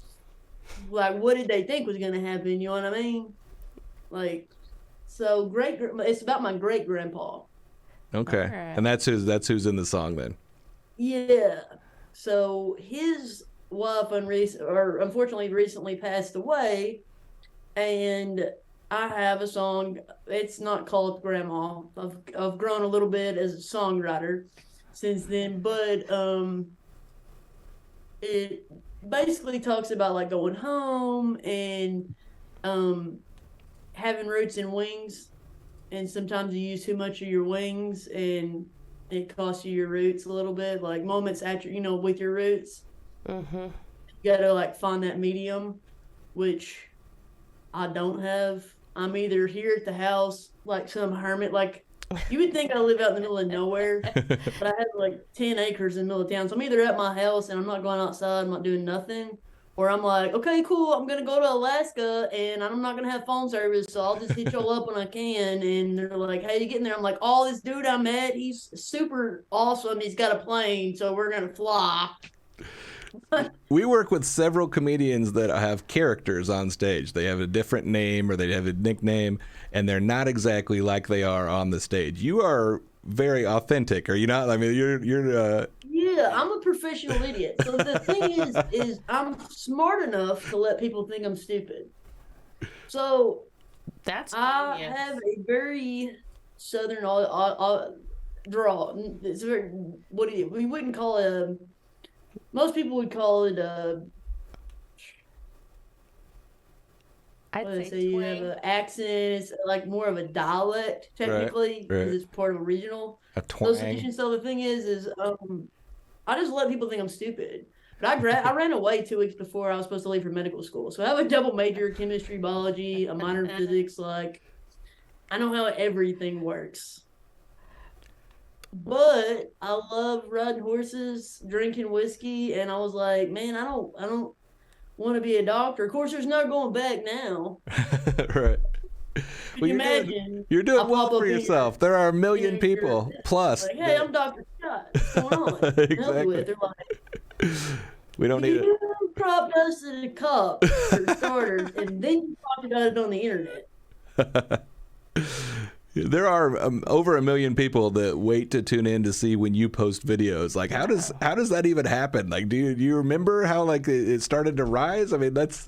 Speaker 5: what did they think was gonna happen? You know what I mean? Like, so it's about my great grandpa.
Speaker 1: Okay, right. And that's who's in the song then. Yeah.
Speaker 5: So his wife unfortunately recently passed away, and I have a song. It's not called Grandma. I've grown a little bit as a songwriter since then, but it basically talks about like going home and having roots and wings. And sometimes you use too much of your wings, and it costs you your roots a little bit, like moments after, with your roots.
Speaker 2: Mm-hmm.
Speaker 5: You gotta like find that medium, which I don't have. I'm either here at the house like some hermit, like you would think I live out in the middle of nowhere, but I have like 10 acres in the middle of town. So I'm either at my house and I'm not going outside, I'm not doing nothing, or I'm like, okay, cool, I'm gonna go to Alaska and I'm not gonna have phone service, so I'll just hit y'all up when I can. And they're like, hey, you getting there? I'm like, oh, this dude I met, he's super awesome. He's got a plane, so we're gonna fly.
Speaker 1: We work with several comedians that have characters on stage. They have a different name or they have a nickname, and they're not exactly like they are on the stage. You are very authentic, are you not? I mean, you're.
Speaker 5: Yeah, I'm a professional idiot. So the thing is I'm smart enough to let people think I'm stupid. So
Speaker 2: That's
Speaker 5: I
Speaker 2: genius.
Speaker 5: have a very southern draw. It's very, we wouldn't call it most people would call it
Speaker 2: I'd say
Speaker 5: you have an accent. It's like more of a dialect technically, because it's part of a regional
Speaker 1: A twang.
Speaker 5: association. So the thing is I just let people think I'm stupid. But I ran away 2 weeks before I was supposed to leave for medical school. So I have a double major, chemistry, biology, a minor in physics. Like, I know how everything works. But I love riding horses, drinking whiskey, and I was like, man, I don't want to be a doctor. Of course, there's no going back now.
Speaker 1: Right.
Speaker 5: Can you imagine?
Speaker 1: You're doing
Speaker 5: I
Speaker 1: well
Speaker 5: pop up
Speaker 1: for
Speaker 5: in
Speaker 1: yourself. There are a million people plus.
Speaker 5: like, hey, I'm Dr. Scott. What's going on?
Speaker 1: Exactly.
Speaker 5: They're like,
Speaker 1: We don't need it.
Speaker 5: you dropped us in a cup for starters, and then you talked about it on the internet.
Speaker 1: There are over a million people that wait to tune in to see when you post videos. Like, how does that even happen? Like, do you remember how like it started to rise? I mean, that's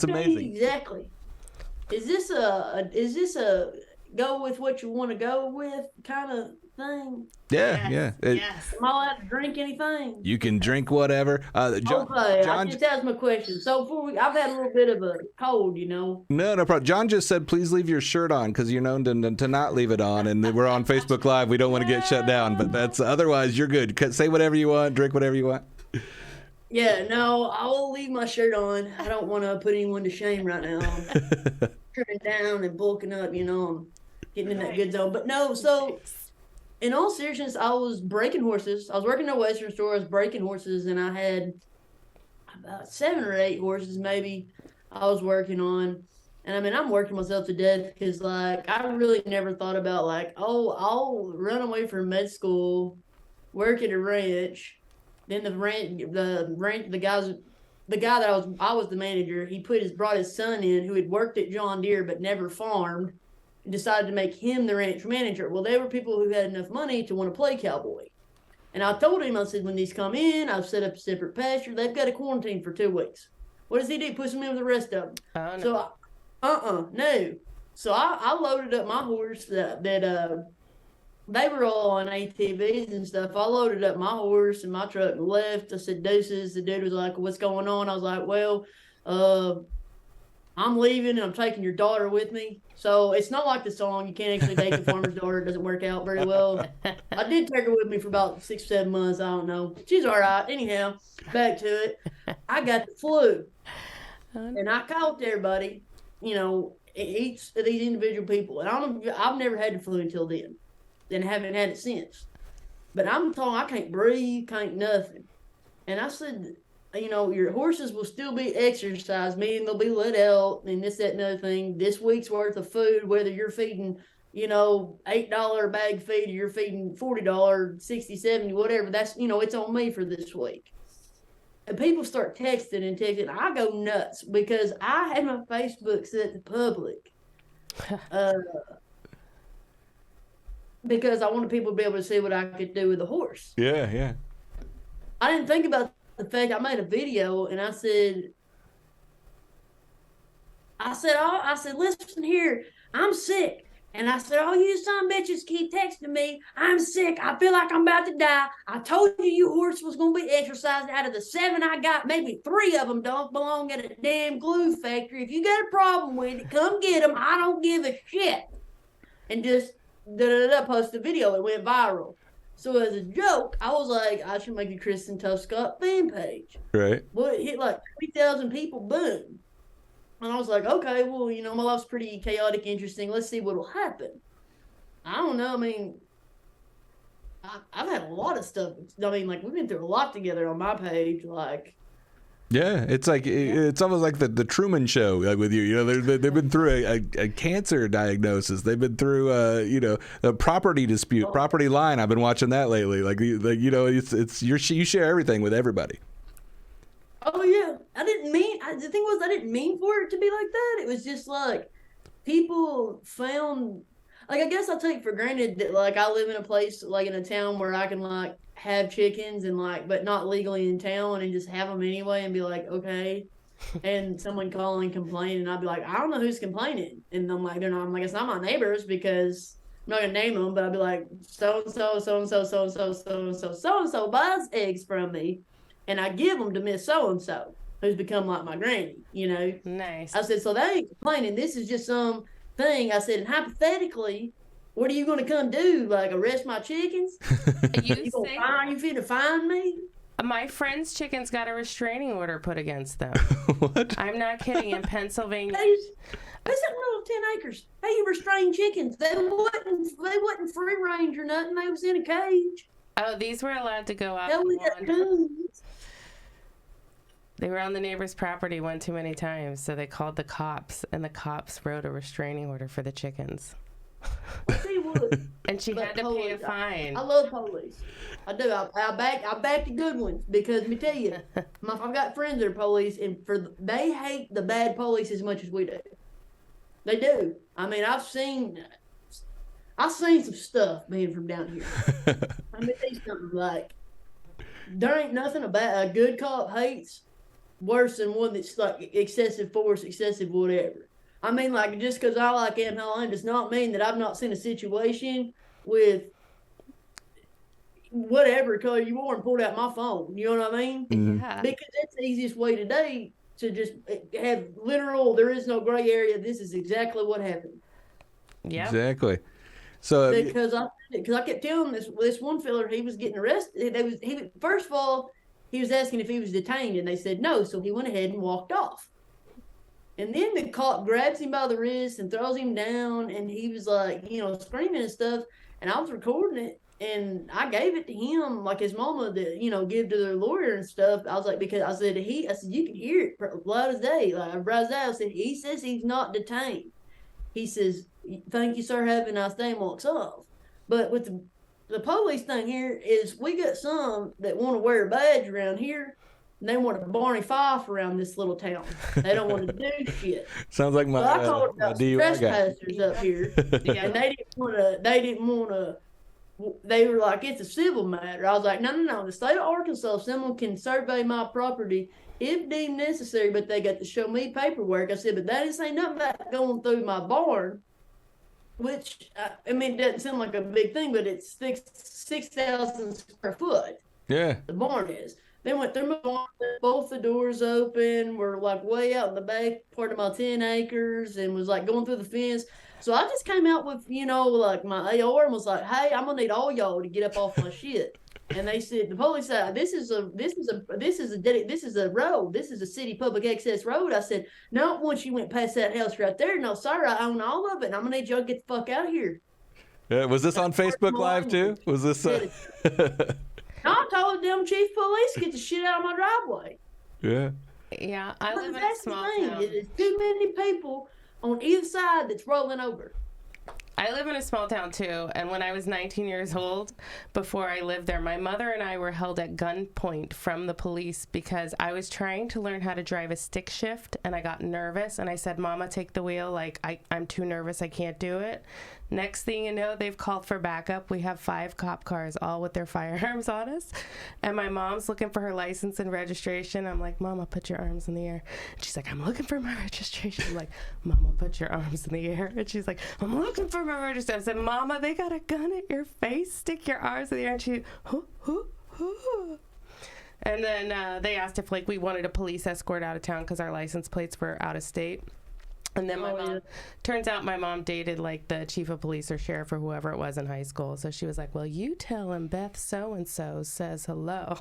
Speaker 1: amazing.
Speaker 5: Exactly. Is this a go with what you want to go with kind of thing?
Speaker 1: Yeah, yeah.
Speaker 2: Yes.
Speaker 5: Am I allowed to drink anything?
Speaker 1: You can drink whatever.
Speaker 5: Okay, I just asked my question. So I've had a little bit of a cold,
Speaker 1: No problem. John just said, please leave your shirt on because you're known to not leave it on, and we're on Facebook Live. We don't want to get shut down, but that's otherwise you're good. Say whatever you want, drink whatever you want.
Speaker 5: Yeah, no, I will leave my shirt on. I don't want to put anyone to shame right now. I'm trimming down and bulking up, I'm getting in that good zone. But no, so in all seriousness, I was breaking horses. I was working at a Western store. I was breaking horses, and I had about 7 or 8 horses maybe I was working on. And I mean, I'm working myself to death because, like, I really never thought about, like, oh, I'll run away from med school, work at a ranch. Then the guy that I was the manager. He brought his son in who had worked at John Deere but never farmed, and decided to make him the ranch manager. Well, they were people who had enough money to want to play cowboy. And I told him, I said, when these come in, I've set up a separate pasture. They've got to quarantine for 2 weeks. What does he do? Puts them in with the rest of them.
Speaker 2: Oh, no.
Speaker 5: So, no. So I loaded up my horse that they were all on ATVs and stuff. I loaded up my horse in my truck and left. I said, deuces. The dude was like, what's going on? I was like, well, I'm leaving and I'm taking your daughter with me. So it's not like the song, you can't actually date the farmer's daughter. It doesn't work out very well. I did take her with me for about 6 or 7 months. I don't know. She's all right. Anyhow, back to it. I got the flu. And I caught everybody, each of these individual people. And I've never had the flu until then. And haven't had it since. But I'm told I can't breathe, can't nothing. And I said, your horses will still be exercised, meaning they'll be let out and this, that, and other thing. This week's worth of food, whether you're feeding, $8 bag feed or you're feeding $40, 60, 70, whatever, that's, it's on me for this week. And people start texting. I go nuts because I had my Facebook set to public. Because I wanted people to be able to see what I could do with a horse.
Speaker 1: Yeah, yeah.
Speaker 5: I didn't think about the fact I made a video and I said, listen here, I'm sick. And I said, oh, you son of bitches keep texting me. I'm sick. I feel like I'm about to die. I told you your horse was going to be exercised. Out of the 7 I got, maybe 3 of them don't belong at a damn glue factory. If you got a problem with it, come get them. I don't give a shit. And just post the video. It went viral. So as a joke, I was like, I should make a Kristen Tuff Scott fan page.
Speaker 1: Right.
Speaker 5: Well, it hit like 3,000 people, boom. And I was like, okay, well, my life's pretty chaotic, interesting. Let's see what'll happen. I don't know. I mean, I've had a lot of stuff. I mean, like, we've been through a lot together on my page. Like,
Speaker 1: yeah, it's like it's almost like the Truman Show, like with you. You know, they've been through a cancer diagnosis. They've been through a property dispute, property line. I've been watching that lately. Like it's you share everything with everybody.
Speaker 5: Oh yeah, the thing was, I didn't mean for it to be like that. It was just like people found, like, I guess I take for granted that, like, I live in a place, like, in a town where I can, like, have chickens and, like, but not legally in town, and just have them anyway and be like, okay. And someone call and complain, and I'd be like, I don't know who's complaining. And I'm like, it's not my neighbors, because I'm not gonna name them, but I'd be like, so-and-so, so-and-so, so-and-so, so-and-so, so-and-so buys eggs from me, and I give them to Miss So-and-so, who's become like my granny,
Speaker 2: Nice.
Speaker 5: I said, so they ain't complaining. This is just some thing. I said, and hypothetically, what are you going to come do? Like, arrest my chickens? You finna find me?
Speaker 2: My friend's chickens got a restraining order put against them.
Speaker 1: What?
Speaker 2: I'm not kidding. In Pennsylvania.
Speaker 5: They said little 10 acres. How you restrain chickens? They wasn't free range or nothing. They was in a cage.
Speaker 2: Oh, these were allowed to go out. They were on the neighbor's property one too many times, so they called the cops, and the cops wrote a restraining order for the chickens.
Speaker 5: See what?
Speaker 2: And she had to pay a fine.
Speaker 5: I love police. I do. I back the good ones, because let me tell you, I've got friends that are police, and they hate the bad police as much as we do. They do. I mean, I've seen some stuff being from down here. I mean, tell you something, like, there ain't nothing about a good cop hates worse than one that's like excessive force, excessive whatever. I mean, like, just because I like Aunt Helen does not mean that I've not seen a situation with whatever color you wore and pulled out my phone. You know what I mean?
Speaker 2: Yeah.
Speaker 5: Because that's the easiest way today to just have literal, there is no gray area. This is exactly what happened.
Speaker 2: Yeah.
Speaker 1: Exactly. So
Speaker 5: because I kept telling this one fella he was getting arrested. First of all, he was asking if he was detained, and they said no. So he went ahead and walked off. And then the cop grabs him by the wrist and throws him down, and he was like, screaming and stuff. And I was recording it, and I gave it to him, like his mama, to give to their lawyer and stuff. I was like, because I said you can hear it loud as day, like right as day. I said, he says he's not detained. He says, thank you, sir, have a nice day, and walks off. But with the police thing here is, we got some that want to wear a badge around here, and they want to Barney Fife around this little town. They don't want to do shit.
Speaker 1: Sounds like my
Speaker 5: I called about
Speaker 1: DUI
Speaker 5: trespassers up here, and they didn't want to. They were like, it's a civil matter. I was like, no. The state of Arkansas, someone can survey my property if deemed necessary, but they got to show me paperwork. I said, but that didn't say nothing about going through my barn, which, I mean, it doesn't sound like a big thing, but it's 6,000 square foot.
Speaker 1: Yeah.
Speaker 5: The barn is. They went through my barn, both the doors open, were like way out in the back part of my 10 acres, and was like going through the fence. So I just came out with, like my AR, and was like, hey, I'm gonna need all y'all to get up off my shit. And they said, the police said, this is a road. This is a city public access road. I said, not once you went past that house right there. No, sir, I own all of it, and I'm gonna need y'all to get the fuck out of here.
Speaker 1: Yeah, was this on Facebook Live too? Was this?
Speaker 5: I told them chief police, get the shit out of my driveway.
Speaker 1: Yeah.
Speaker 2: Yeah, I live in a small town.
Speaker 5: There's too many people on either side that's rolling over.
Speaker 2: I live in a small town too, and when I was 19 years old, before I lived there, my mother and I were held at gunpoint from the police because I was trying to learn how to drive a stick shift, and I got nervous, and I said, Mama, take the wheel. Like, I'm too nervous. I can't do it. Next thing you know, they've called for backup. We have 5 cop cars, all with their firearms on us, and my mom's looking for her license and registration. I'm like, Mama, put your arms in the air. And she's like, I'm looking for my registration. I'm like, Mama, put your arms in the air. And she's like, I'm looking for my registration. I said, Mama, they got a gun at your face. Stick your arms in the air. And she, And then they asked if, like, we wanted a police escort out of town because our license plates were out of state. And then
Speaker 5: Oh, yeah.
Speaker 2: turns out my mom dated like the chief of police or sheriff or whoever it was in high school. So she was like, well, you tell him Beth so-and-so says hello.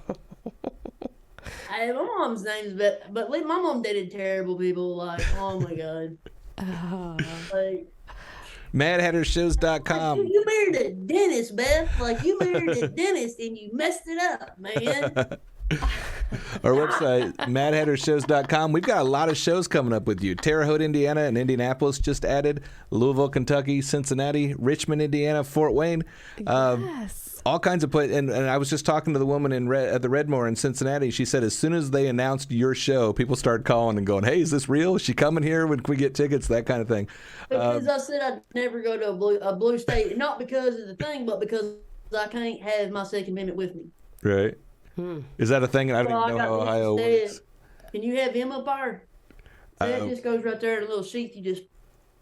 Speaker 5: Hey, my mom's name's Beth, but my mom dated terrible people. Like, oh my God. Like,
Speaker 1: MadhatterShows.com.
Speaker 5: you married a dentist, Beth. Like, you married a dentist and you messed it up, man.
Speaker 1: Our website, MadhatterShows.com. We've got a lot of shows coming up with you. Terre Haute, Indiana, and Indianapolis just added. Louisville, Kentucky, Cincinnati, Richmond, Indiana, Fort Wayne.
Speaker 2: Yes.
Speaker 1: All kinds of places. And I was just talking to the woman at the Redmore in Cincinnati. She said as soon as they announced your show, people started calling and going, hey, is this real? Is she coming here? When can we get tickets? That kind of thing.
Speaker 5: Because I said I'd never go to a blue state, not because of the thing, but because I can't have my Second Amendment with me.
Speaker 1: Right. Is that a thing? I don't even know how Ohio works.
Speaker 5: Can you have him up there? So it just goes right there in a little sheet. You just.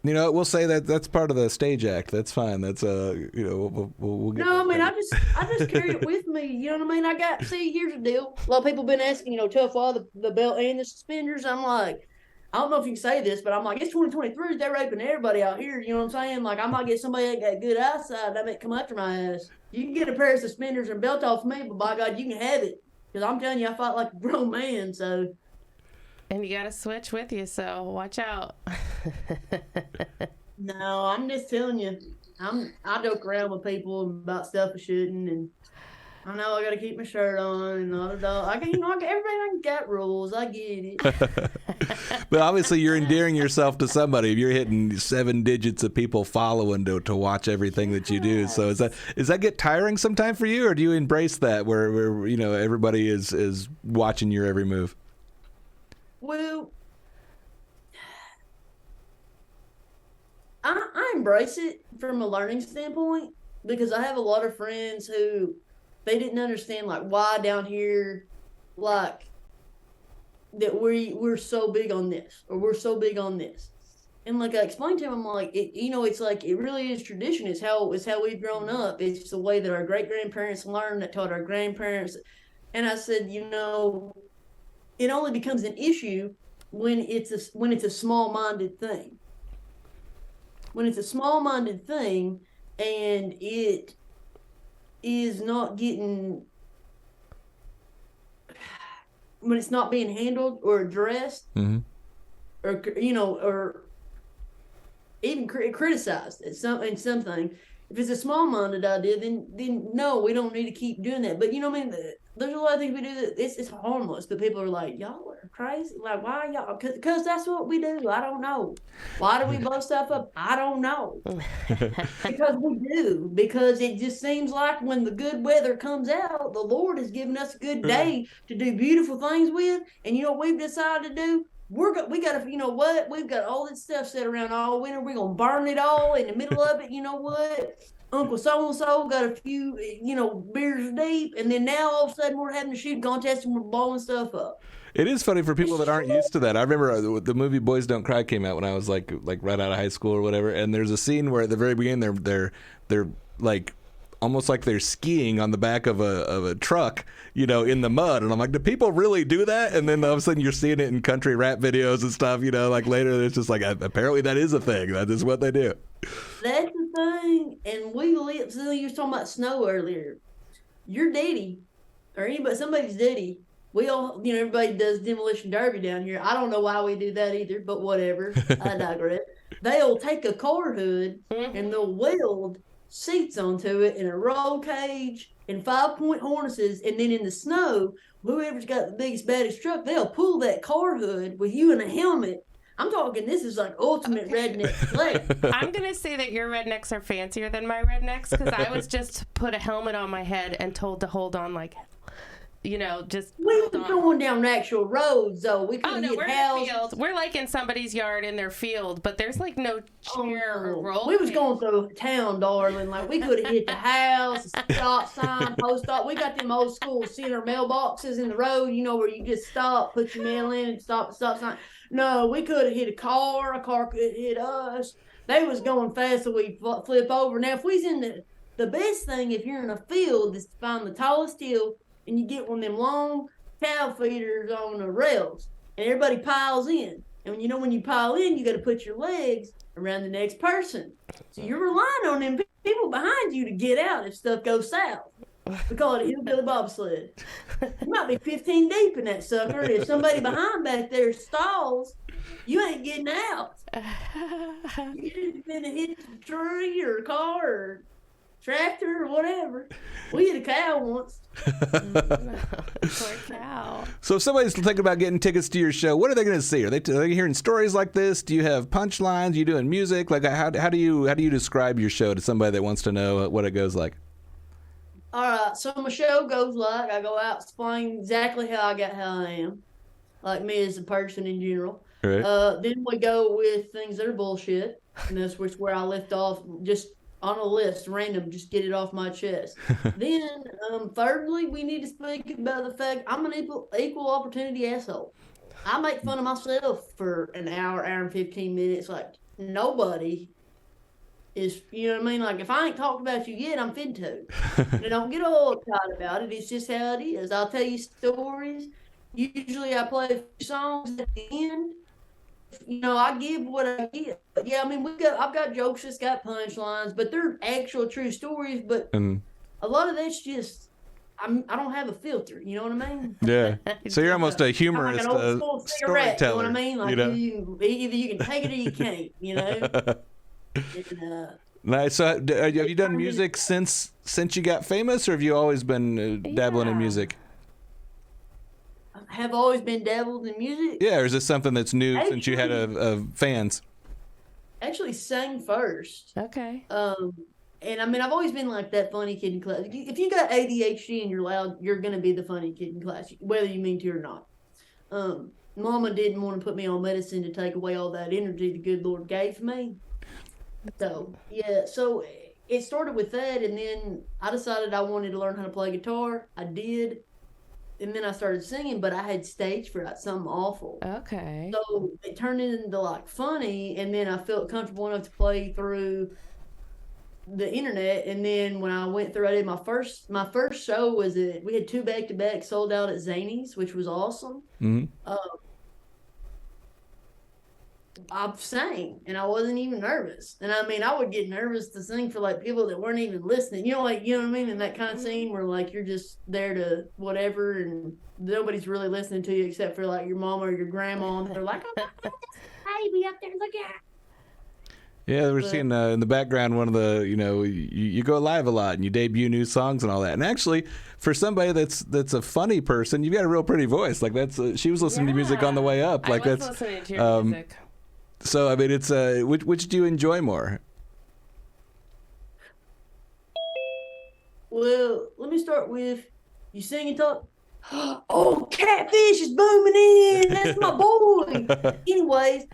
Speaker 1: You know, we'll say that's part of the stage act. That's fine. That's we'll get.
Speaker 5: No, I mean, I just carry it with me. You know what I mean? Here's the deal. A lot of people been asking, Tough Law, the belt and the suspenders. I'm like, I don't know if you can say this, but I'm like, it's 2023. They're raping everybody out here. You know what I'm saying? Like, I might get somebody that got good eyesight that may come after my ass. You can get a pair of suspenders and belt off me, but by God, you can have it. Because I'm telling you, I fight like a grown man, so.
Speaker 2: And you got a switch with you, so watch out.
Speaker 5: No, I'm just telling you. I joke around with people about stuff I shouldn't, and I know I got to keep my shirt on and all that. Everybody got rules. I get it.
Speaker 1: But obviously, you're endearing yourself to somebody. If you're hitting 7 digits of people following to watch everything that you do, so does that get tiring sometime for you, or do you embrace that where everybody is watching your every move?
Speaker 5: Well, I embrace it from a learning standpoint because I have a lot of friends who they didn't understand like why down here, like that we're so big on this or we're so big on this, and like I explained to them, I'm like it's like it really is tradition. It's how we've grown up. It's the way that our great grandparents learned that taught our grandparents, and I said it only becomes an issue when it's a small-minded thing. When it's a small-minded thing and it is not getting, when it's not being handled or addressed, or even criticized in something. If it's a small-minded idea, then no, we don't need to keep doing that. But there's a lot of things we do that it's harmless, but people are like, y'all are crazy. Like, why y'all? Because that's what we do. I don't know. Why do we blow stuff up? I don't know. Because we do. Because it just seems like when the good weather comes out, the Lord has given us a good day to do beautiful things with. And you know what we've decided to do? We got to, we've got all this stuff set around all winter. We're going to burn it all in the middle of it. You know what? Uncle so-and-so got a few, beers deep. And then now all of a sudden we're having a shooting contest and we're blowing stuff up.
Speaker 1: It is funny for people that aren't used to that. I remember the movie Boys Don't Cry came out when I was like right out of high school or whatever. And there's a scene where at the very beginning they're like almost like they're skiing on the back of a truck, in the mud. And I'm like, do people really do that? And then all of a sudden you're seeing it in country rap videos and stuff, like later it's just like, apparently that is a thing. That is what they do.
Speaker 5: That's the thing. And so you were talking about snow earlier. Your daddy, or somebody's daddy, we all, everybody does demolition derby down here. I don't know why we do that either, but whatever. I digress. They'll take a car hood and they'll weld seats onto it in a roll cage and 5-point harnesses, and then in the snow, whoever's got the biggest, baddest truck, they'll pull that car hood with you in a helmet. I'm talking, this is like ultimate redneck play.
Speaker 2: I'm going to say that your rednecks are fancier than my rednecks because I was just put a helmet on my head and told to hold on like, just
Speaker 5: we were going down actual roads though. We couldn't
Speaker 2: we're in the field. We're like in somebody's yard in their field, but there's like no chair or roll.
Speaker 5: We was going through town, darling. Like we could have hit the house, stop sign, post op. We got them old school center mailboxes in the road, where you just stop, put your mail in, and stop sign. No, we could have hit a car could hit us. They was going fast, so we flip over. Now, if we's in the best thing, if you're in a field, is to find the tallest hill, and you get one of them long cow feeders on the rails, and everybody piles in. And when you pile in, you got to put your legs around the next person. So you're relying on them people behind you to get out if stuff goes south. We call it a hillbilly bobsled. You might be 15 deep in that sucker. If somebody behind back there stalls, you ain't getting out. You're gonna hit a tree or a car or tractor or whatever. We hit a cow once.
Speaker 2: Poor cow.
Speaker 1: So if somebody's thinking about getting tickets to your show, what are they going to see? Are they hearing stories like this? Do you have punchlines? Are you doing music? Like how do you describe your show to somebody that wants to know what it goes like?
Speaker 5: All right, so my show goes like I go out explain exactly how I got how I am, like me as a person in general.
Speaker 1: Right.
Speaker 5: Then we go with things that are bullshit, and that's where I left off just on a list, random, just get it off my chest. Then, thirdly, we need to speak about the fact I'm an equal opportunity asshole. I make fun of myself for an hour and 15 minutes. Like, nobody is, you know what I mean? Like, if I ain't talked about you yet, I'm fin to. And don't get all uptight about it. It's just how it is. I'll tell you stories. Usually I play a few songs at the end. I give what I give. But yeah, I mean, I've got jokes that's got punchlines, but they're actual true stories. But a lot of that's just, I don't have a filter. You know what I mean?
Speaker 1: Yeah. So you're almost a humorist,
Speaker 5: like an old cigarette.
Speaker 1: storyteller.
Speaker 5: You know what I mean? Like
Speaker 1: either
Speaker 5: you can take it or you can't. And,
Speaker 1: nice. So have you done music since you got famous, or have you always been dabbling in music?
Speaker 5: Have always been dabbled in music.
Speaker 1: Yeah, or is this something that's new since you had fans?
Speaker 5: Actually sang first.
Speaker 2: Okay.
Speaker 5: And I mean, I've always been like that funny kid in class. If you got ADHD and you're loud, you're going to be the funny kid in class, whether you mean to or not. Mama didn't want to put me on medicine to take away all that energy the good Lord gave me. So, yeah, so it started with that, and then I decided I wanted to learn how to play guitar. I did. And then I started singing, but I had stage fright, something awful.
Speaker 2: Okay.
Speaker 5: So it turned into like funny, and then I felt comfortable enough to play through the internet. And then when I went through, I did my first show was we had 2 back-to-back sold out at Zany's, which was awesome.
Speaker 1: Mm-hmm.
Speaker 5: I sang, and I wasn't even nervous. And I mean, I would get nervous to sing for like people that weren't even listening. You know what I mean? In that kind of scene where like you're just there to whatever, and nobody's really listening to you except for like your mom or your grandma. And they're like, "Oh, this baby up there, look at."
Speaker 1: Yeah, we're seeing in the background one of the, you go live a lot and you debut new songs and all that. And actually, for somebody that's a funny person, you've got a real pretty voice. Like she was listening to music on the way up. Like
Speaker 2: I was listening to your music.
Speaker 1: So I mean, it's which do you enjoy more?
Speaker 5: Well, let me start with you sing and talk. Oh, Catfish is booming in. That's my boy. Anyways,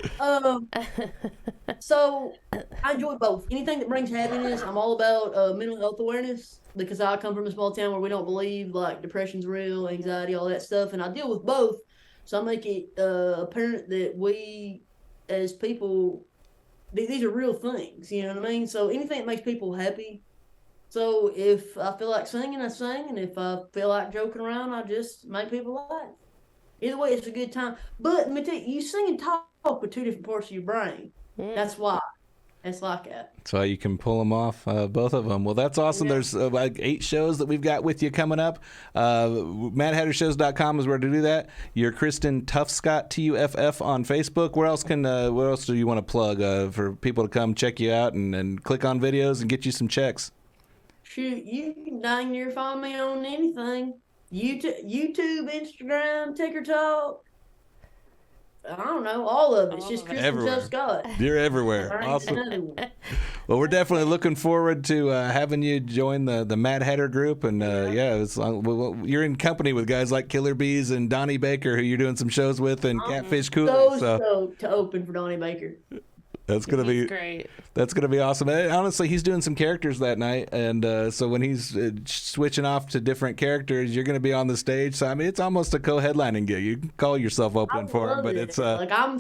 Speaker 5: so I enjoy both. Anything that brings happiness. I'm all about mental health awareness because I come from a small town where we don't believe like depression's real, anxiety, all that stuff, and I deal with both. So I make it apparent that we, as people, these are real things. You know what I mean? So anything that makes people happy. So if I feel like singing, I sing, and if I feel like joking around, I just make people laugh. Either way, it's a good time. But let me tell you, you sing and talk with 2 different parts of your brain. That's why. It's like that.
Speaker 1: So you can pull them off, both of them. Well, that's awesome. Yeah. There's like 8 shows that we've got with you coming up. MadHatterShows.com is where to do that. You're Kristen Tuff Scott, Tuff on Facebook. Where else do you want to plug for people to come check you out and click on videos and get you some checks?
Speaker 5: Shoot, you can dang near find me on anything. YouTube, Instagram, TikTok. I don't know, all of it. It's just Kristen Tuff Scott.
Speaker 1: You're everywhere. Awesome. Well, we're definitely looking forward to having you join the Mad Hatter group. And you're in company with guys like Killer Beaz and Donnie Baker, who you're doing some shows with, and Catfish Cooley.
Speaker 5: So to open for Donnie Baker.
Speaker 1: That's gonna be
Speaker 2: great.
Speaker 1: That's gonna be awesome. And honestly, he's doing some characters that night, and so when he's switching off to different characters, you're gonna be on the stage. So I mean, it's almost a co-headlining gig. You can call yourself opening for him, but it's
Speaker 5: like I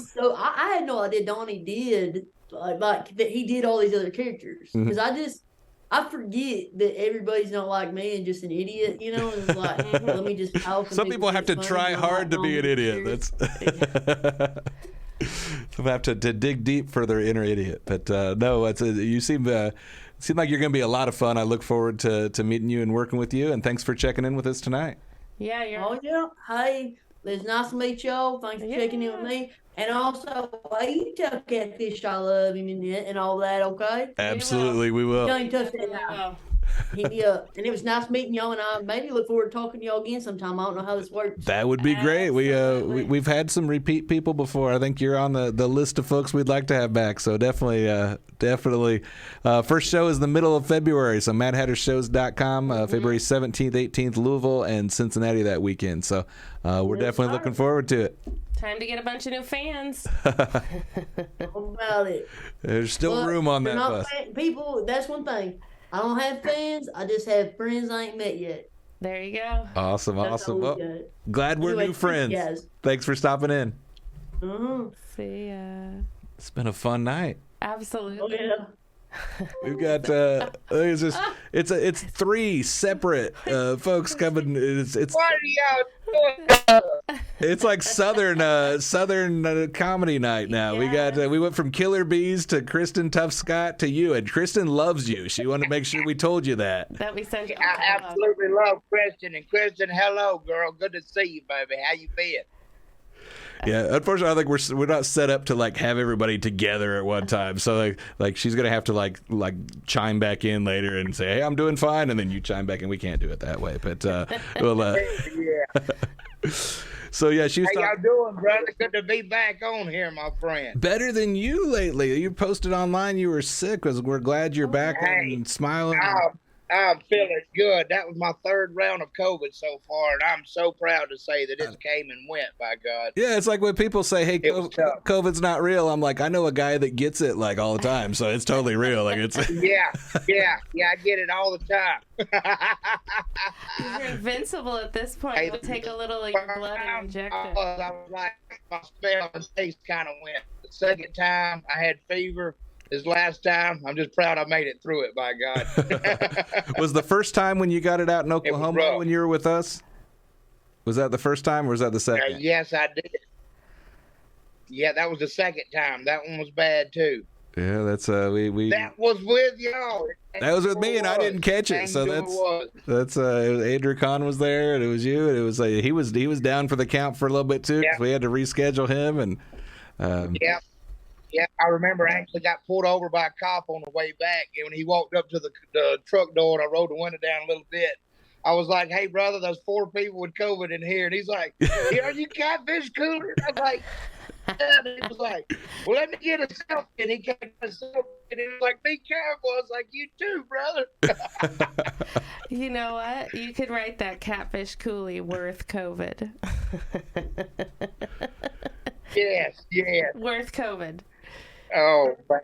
Speaker 5: had no idea Donnie did like that. He did all these other characters because I forget that everybody's not like me and just an idiot. You know, it's like let me just talk.
Speaker 1: Some people have to try hard to be an idiot. That's. I'll have to dig deep for their inner idiot. But no, you seem like you're going to be a lot of fun. I look forward to meeting you and working with you. And thanks for checking in with us tonight.
Speaker 2: Yeah,
Speaker 5: Oh, yeah. Hey, it's nice to meet y'all. Thanks for checking in with me. And also, you tell Catfish I love him and all that, okay?
Speaker 1: Absolutely, we will.
Speaker 5: Don't touch that now. Hit me up. And it was nice meeting y'all, and I maybe look forward to talking to y'all again sometime. I don't know how this works.
Speaker 1: That would be great. We've had some repeat people before. I think you're on the list of folks we'd like to have back. So definitely. First show is the middle of February. So MadHatterShows.com, February 17th, 18th, Louisville, and Cincinnati that weekend. So we're definitely looking forward to it.
Speaker 2: Time to get a bunch of new fans.
Speaker 5: How about it?
Speaker 1: There's still room on that bus.
Speaker 5: People, that's one thing. I don't have fans. I just have friends I ain't met yet.
Speaker 2: There you go.
Speaker 1: Awesome. Well, glad we're new friends. Thanks for stopping in.
Speaker 2: See ya.
Speaker 1: It's been a fun night.
Speaker 2: Absolutely.
Speaker 5: Oh, yeah.
Speaker 1: We've got it's three separate folks coming. It's
Speaker 6: what are y'all doing?
Speaker 1: It's like southern comedy night now.
Speaker 2: Yeah.
Speaker 1: We went from Killer Beaz to Kristen Tuff Scott to you, and Kristen loves you. She wanted to make sure we told you that.
Speaker 2: That we sent you.
Speaker 6: I absolutely love Kristen. And Kristen, hello, girl. Good to see you, baby. How you been?
Speaker 1: Yeah, unfortunately, I think we're not set up to like have everybody together at one time. So like she's gonna have to like chime back in later and say, "Hey, I'm doing fine," and then you chime back in. We can't do it that way, but we'll.
Speaker 6: Yeah.
Speaker 1: So yeah, she was.
Speaker 6: How y'all doing, brother? Good to be back on here, my friend.
Speaker 1: Better than you lately. You posted online you were sick. We're glad you're back and smiling.
Speaker 6: I'm feeling good. That was my third round of COVID so far, and I'm so proud to say that it came and went, by God.
Speaker 1: Yeah, it's like when people say, "Hey, COVID's not real." I'm like, I know a guy that gets it like all the time, so it's totally real. Like it's.
Speaker 6: Yeah, I get it all the time.
Speaker 2: You're invincible at this point. We'll take a little of your blood and inject it.
Speaker 6: I was like, my spell and taste kind of went. The second time, I had fever. This last time, I'm just proud I made it through it, by God.
Speaker 1: Was the first time when you got it out in Oklahoma when you were with us? Was that the first time or was that the second?
Speaker 6: Yes, I did. Yeah, that was the second time. That one was bad, too.
Speaker 1: Yeah, that's we.
Speaker 6: That was with y'all.
Speaker 1: That was with me, and I didn't catch it. So that's Andrew Kahn was there, and it was you, and it was he was down for the count for a little bit too. Yeah. We had to reschedule him, and
Speaker 6: Yeah, I remember I actually got pulled over by a cop on the way back, and when he walked up to the truck door and I rolled the window down a little bit, I was like, "Hey, brother, there's 4 people with COVID in here," and he's like, "Are you Catfish Cooley?" I was like, "Yeah," and he was like, "Well, let me get a selfie," and he got a selfie, and he was like, "Be careful." I was like, "You too, brother."
Speaker 2: You know what? You could write that Catfish Cooley worth COVID.
Speaker 6: Yes.
Speaker 2: Worth COVID.
Speaker 6: Oh, man.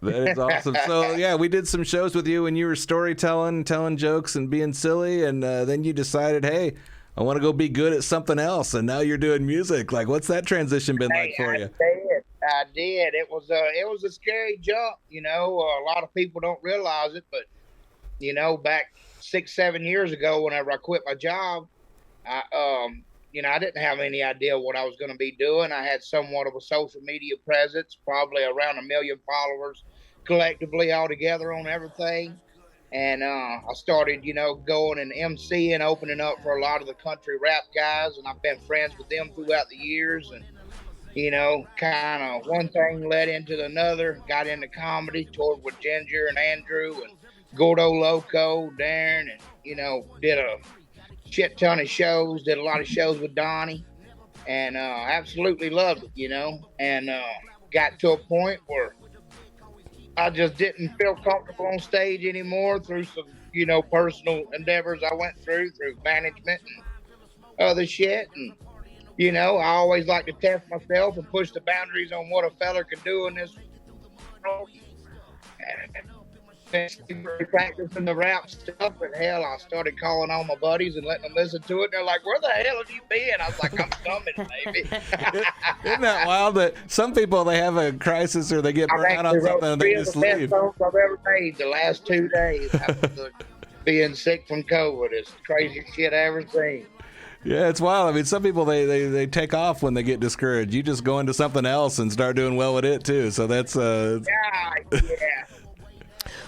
Speaker 1: That is awesome. So, yeah, we did some shows with you and you were storytelling, telling jokes and being silly. And then you decided, hey, I want to go be good at something else. And now you're doing music. Like, what's that transition been like for you?
Speaker 6: I did. It was a scary jump. You know, a lot of people don't realize it. But, you know, back 6-7 years ago, whenever I quit my job, I didn't have any idea what I was going to be doing. I had somewhat of a social media presence, probably around 1 million followers collectively altogether on everything. And I started, going and emceeing, opening up for a lot of the country rap guys. And I've been friends with them throughout the years. And, kind of one thing led into another, got into comedy, toured with Ginger and Andrew and Gordo Loco, Darren, and, did a shit ton of shows, did a lot of shows with Donnie, and absolutely loved it, and got to a point where I just didn't feel comfortable on stage anymore through some, personal endeavors I went through management and other shit. And, I always like to test myself and push the boundaries on what a fella can do in this world. Practicing the rap stuff, and hell, I started calling all my buddies and letting them listen to it. They're like, "Where the hell have you been?" I was like, "I'm coming, baby."
Speaker 1: Isn't that wild that some people, they have a crisis or they get burnt out on something and they just leave?
Speaker 6: The best songs I've ever made the last 2 days after being sick from COVID. It's the craziest shit I ever seen.
Speaker 1: Yeah, it's wild. I mean, some people they take off when they get discouraged. You just go into something else and start doing well with it too. So that's
Speaker 6: Yeah.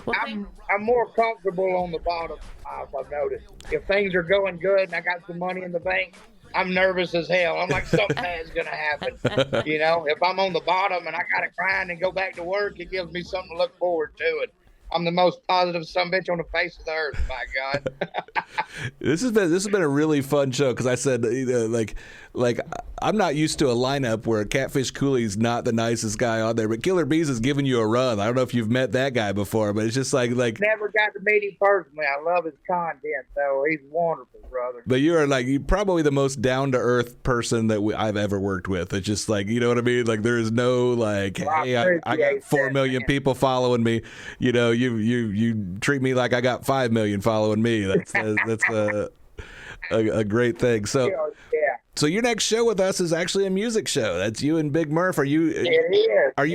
Speaker 2: Well,
Speaker 6: I'm more comfortable on the bottom. I've noticed. If things are going good and I got some money in the bank, I'm nervous as hell. I'm like, something bad's gonna happen. You know, if I'm on the bottom and I gotta grind and go back to work, it gives me something to look forward to. And I'm the most positive sumbitch on the face of the earth. My God.
Speaker 1: This has been a really fun show because I said like I'm not used to a lineup where Catfish Cooley's not the nicest guy on there, but Killer Beaz is giving you a run. I don't know if you've met that guy before, but it's just like
Speaker 6: Never got to meet him personally. I love his content, though. He's wonderful, brother.
Speaker 1: But you're probably the most down to earth person that I've ever worked with. It's just like, you know what I mean? Like there is no like, hey, I got 4 million people following me. You know, you treat me like I got 5 million following me. That's a great thing. So.
Speaker 6: Yeah.
Speaker 1: So your next show with us is actually a music show. That's you and Big Murph. Are you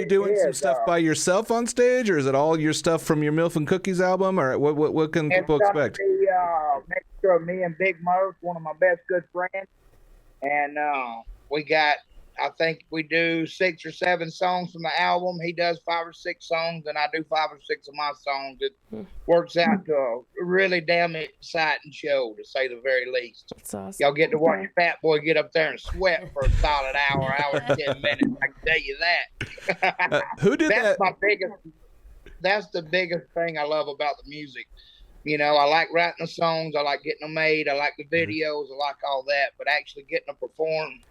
Speaker 1: doing some stuff by yourself on stage, or is it all your stuff from your Milf and Cookies album, or what can people expect?
Speaker 6: It's a mixture of me and Big Murph, one of my best good friends, and we got. I think we do 6 or 7 songs from the album. He does 5 or 6 songs, and I do 5 or 6 of my songs. It works out to a really damn exciting show, to say the very least.
Speaker 2: That's awesome.
Speaker 6: Y'all get to watch Fat Boy get up there and sweat for a solid hour and 10 minutes. I can tell you that.
Speaker 1: Who did that?
Speaker 6: That's the biggest thing I love about the music. You know, I like writing the songs. I like getting them made. I like the videos. I like all that. But actually getting them performed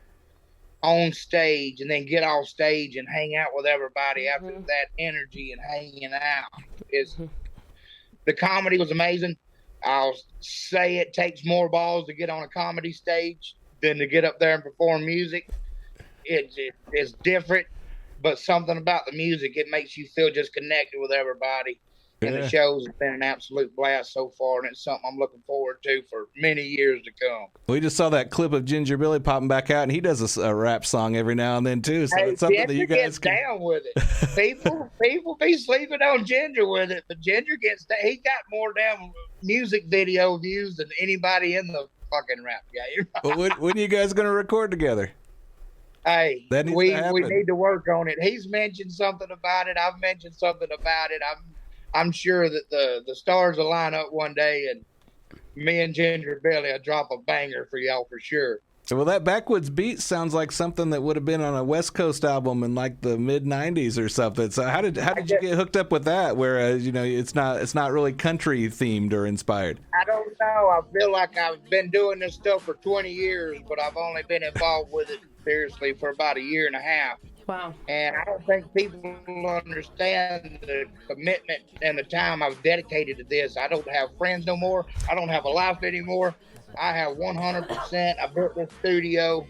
Speaker 6: on stage and then get off stage and hang out with everybody after that energy and hanging out is the comedy was amazing. I'll say it takes more balls to get on a comedy stage than to get up there and perform music. It's different, but something about the music, it makes you feel just connected with everybody. And the shows have been an absolute blast so far, and it's something I'm looking forward to for many years to come.
Speaker 1: We just saw that clip of Ginger Billy popping back out, and he does a rap song every now and then too. So it's something that you guys
Speaker 6: can down with it. People be sleeping on Ginger with it, but Ginger he got more damn music video views than anybody in the fucking rap game.
Speaker 1: Well, when are you guys gonna record together?
Speaker 6: Hey, we need to work on it. He's mentioned something about it. I've mentioned something about it. I'm sure that the stars will line up one day, and me and Ginger Billy will drop a banger for y'all for sure.
Speaker 1: Well, that Backwoods beat sounds like something that would have been on a West Coast album in like the mid '90s or something. So how did you get hooked up with that? Whereas it's not really country themed or inspired.
Speaker 6: I don't know. I feel like I've been doing this stuff for 20 years, but I've only been involved with it seriously for about a year and a half.
Speaker 2: Wow.
Speaker 6: And I don't think people understand the commitment and the time I've dedicated to this. I don't have friends no more. I don't have a life anymore. I have 100%. I built this studio,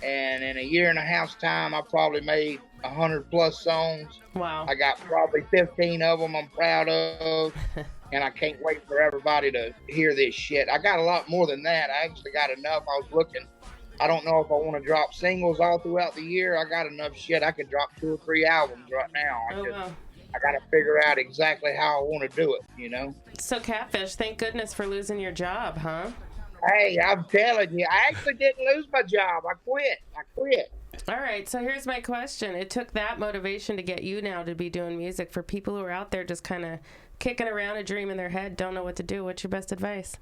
Speaker 6: and in a year and a half's time, I probably made 100+ songs.
Speaker 2: Wow.
Speaker 6: I got probably 15 of them I'm proud of, and I can't wait for everybody to hear this shit. I got a lot more than that. I actually got enough. I was looking. I don't know if I want to drop singles all throughout the year. I got enough shit. I could drop 2 or 3 albums right now. I got to figure out exactly how I want to do it,
Speaker 2: So, Catfish, thank goodness for losing your job, huh?
Speaker 6: Hey, I'm telling you, I actually didn't lose my job. I quit.
Speaker 2: All right, so here's my question. It took that motivation to get you now to be doing music. For people who are out there just kind of kicking around a dream in their head, don't know what to do, what's your best advice?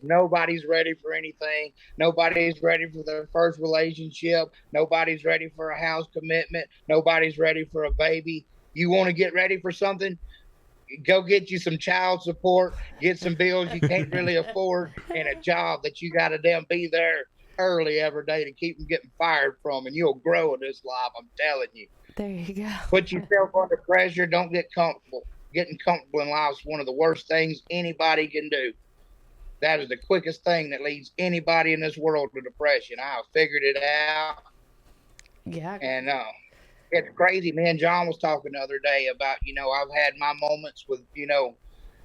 Speaker 6: Nobody's ready for anything. Nobody's ready for their first relationship. Nobody's ready for a house commitment. Nobody's ready for a baby. You want to get ready for something? Go get you some child support, get some bills you can't really afford, and a job that you got to damn be there early every day to keep them getting fired from, and you'll grow in this life, I'm telling you.
Speaker 2: There you go.
Speaker 6: Put yourself under pressure. Don't get comfortable. Getting comfortable in life is one of the worst things anybody can do. That is the quickest thing that leads anybody in this world to depression. I have figured it out.
Speaker 2: Yeah.
Speaker 6: And it's crazy. Me and John was talking the other day about, I've had my moments with,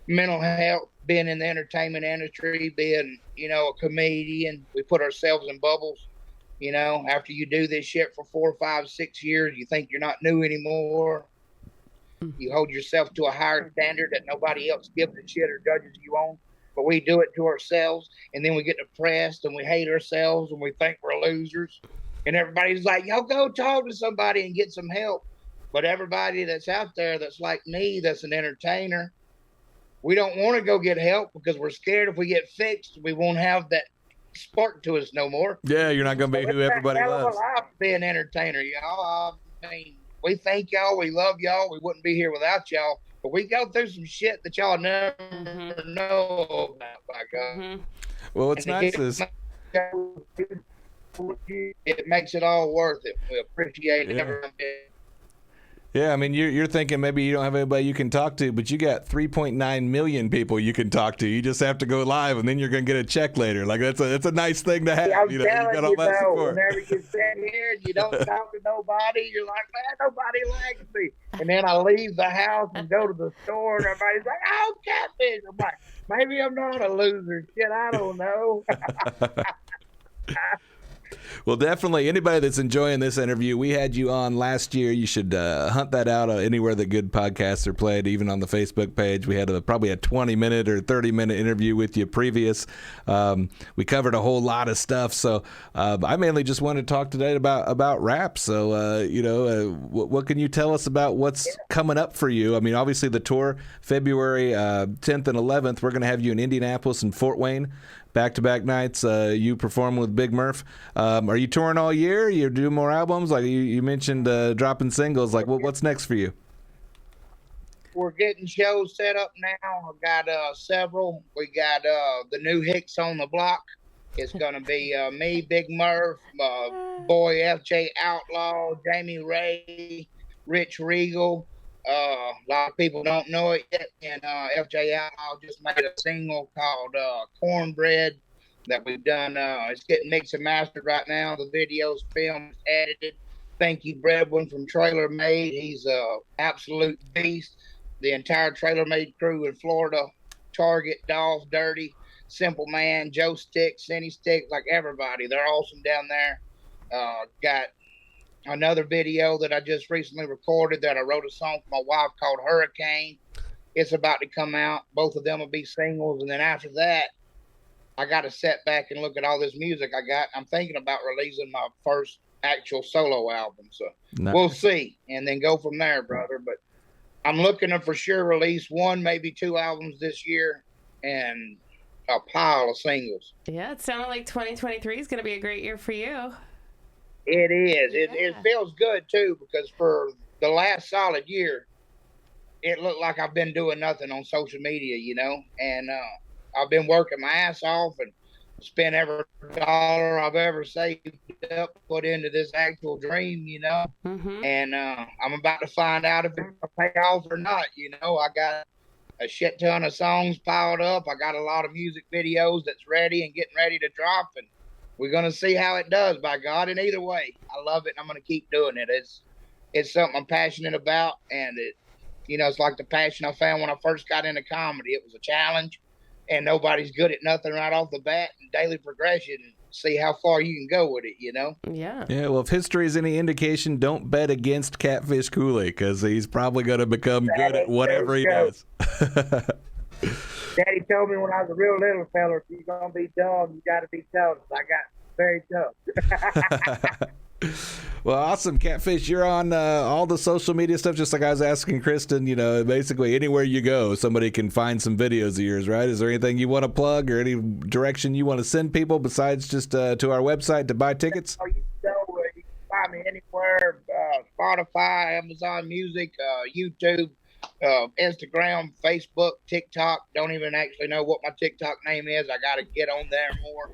Speaker 6: mental health, being in the entertainment industry, being, a comedian. We put ourselves in bubbles. After you do this shit for 4, 5, 6 years, you think you're not new anymore. You hold yourself to a higher standard that nobody else gives a shit or judges you on. but we do it to ourselves, and then we get depressed and we hate ourselves and we think we're losers. And everybody's like, yo, go talk to somebody and get some help. But everybody that's out there that's like me, that's an entertainer, we don't want to go get help because we're scared if we get fixed, we won't have that spark to us no more.
Speaker 1: Yeah, you're not going to be who everybody loves.
Speaker 6: I've been an entertainer, y'all. I mean, we thank y'all. We love y'all. We wouldn't be here without y'all. But we go through some shit that y'all never know about, by God.
Speaker 1: Well, what's nice is
Speaker 6: it makes it all worth it. We appreciate everyone.
Speaker 1: Yeah, I mean, you're thinking maybe you don't have anybody you can talk to, but you got 3.9 million people you can talk to. You just have to go live, and then you're going to get a check later. Like, that's a nice thing to have.
Speaker 6: I'm
Speaker 1: you
Speaker 6: telling
Speaker 1: got all that support.
Speaker 6: Whenever you sit here and you don't talk to nobody, you're like, man, nobody likes me. And then I leave the house and go to the store, and everybody's like, oh, Catfish. I'm like, maybe I'm not a loser. Shit, I don't know.
Speaker 1: Well, definitely anybody that's enjoying this interview, we had you on last year. You should hunt that out anywhere that good podcasts are played, even on the Facebook page. We had probably a 20-minute or 30-minute interview with you previous. We covered a whole lot of stuff. So I mainly just wanted to talk today about rap. So, what can you tell us about what's coming up for you? I mean, obviously the tour, February 10th and 11th, we're going to have you in Indianapolis and Fort Wayne. Back-to-back nights, you perform with Big Murph. Are you touring all year? You do more albums? Like you mentioned dropping singles. Like what's next for you?
Speaker 6: We're getting shows set up now. I've got several. We got the new Hicks on the block. It's going to be me, Big Murph, boy FJ Outlaw, Jamie Ray, Rich Regal. A lot of people don't know it yet, and FJ Outlaw just made a single called Cornbread that we've done. It's getting mixed and mastered right now. The video's filmed, edited. Thank you, Bredwin from Trailer Made. He's a absolute beast. The entire Trailer Made crew in Florida, Target, Dolph, Dirty, Simple Man, Joe Stick, Cindy Stick, like everybody. They're awesome down there. Got another video that I just recently recorded that I wrote a song for my wife called Hurricane. It's about to come out. Both of them will be singles. And then after that, I got to sit back and look at all this music I got. I'm thinking about releasing my first actual solo album. So We'll see. And then go from there, brother. But I'm looking to for sure release one, maybe two albums this year and a pile of singles.
Speaker 2: Yeah, it sounded like 2023 is going to be a great year for you.
Speaker 6: It is. It feels good, too, because for the last solid year, it looked like I've been doing nothing on social media, and I've been working my ass off and spent every dollar I've ever saved up, put into this actual dream, and I'm about to find out if it's going to pay off or not, I got a shit ton of songs piled up. I got a lot of music videos that's ready and getting ready to drop, and we're going to see how it does, by God. And either way, I love it, and I'm going to keep doing it. It's something I'm passionate about, and it's like the passion I found when I first got into comedy. It was a challenge, and nobody's good at nothing right off the bat, and daily progression, and see how far you can go with it,
Speaker 2: Yeah.
Speaker 1: Yeah, well, if history is any indication, don't bet against Catfish Cooley, because he's probably going to become good at whatever he does.
Speaker 6: Daddy told me when I was a real little fella, if you're going to be dumb, you got to be tough. I got very tough.
Speaker 1: Well, awesome, Catfish. You're on all the social media stuff, just like I was asking Kristen. Basically anywhere you go, somebody can find some videos of yours, right? Is there anything you want to plug or any direction you want to send people besides just to our website to buy tickets?
Speaker 6: You can find me anywhere, Spotify, Amazon Music, YouTube, Instagram, Facebook, TikTok. Don't even actually know what my TikTok name is. I got to get on there more.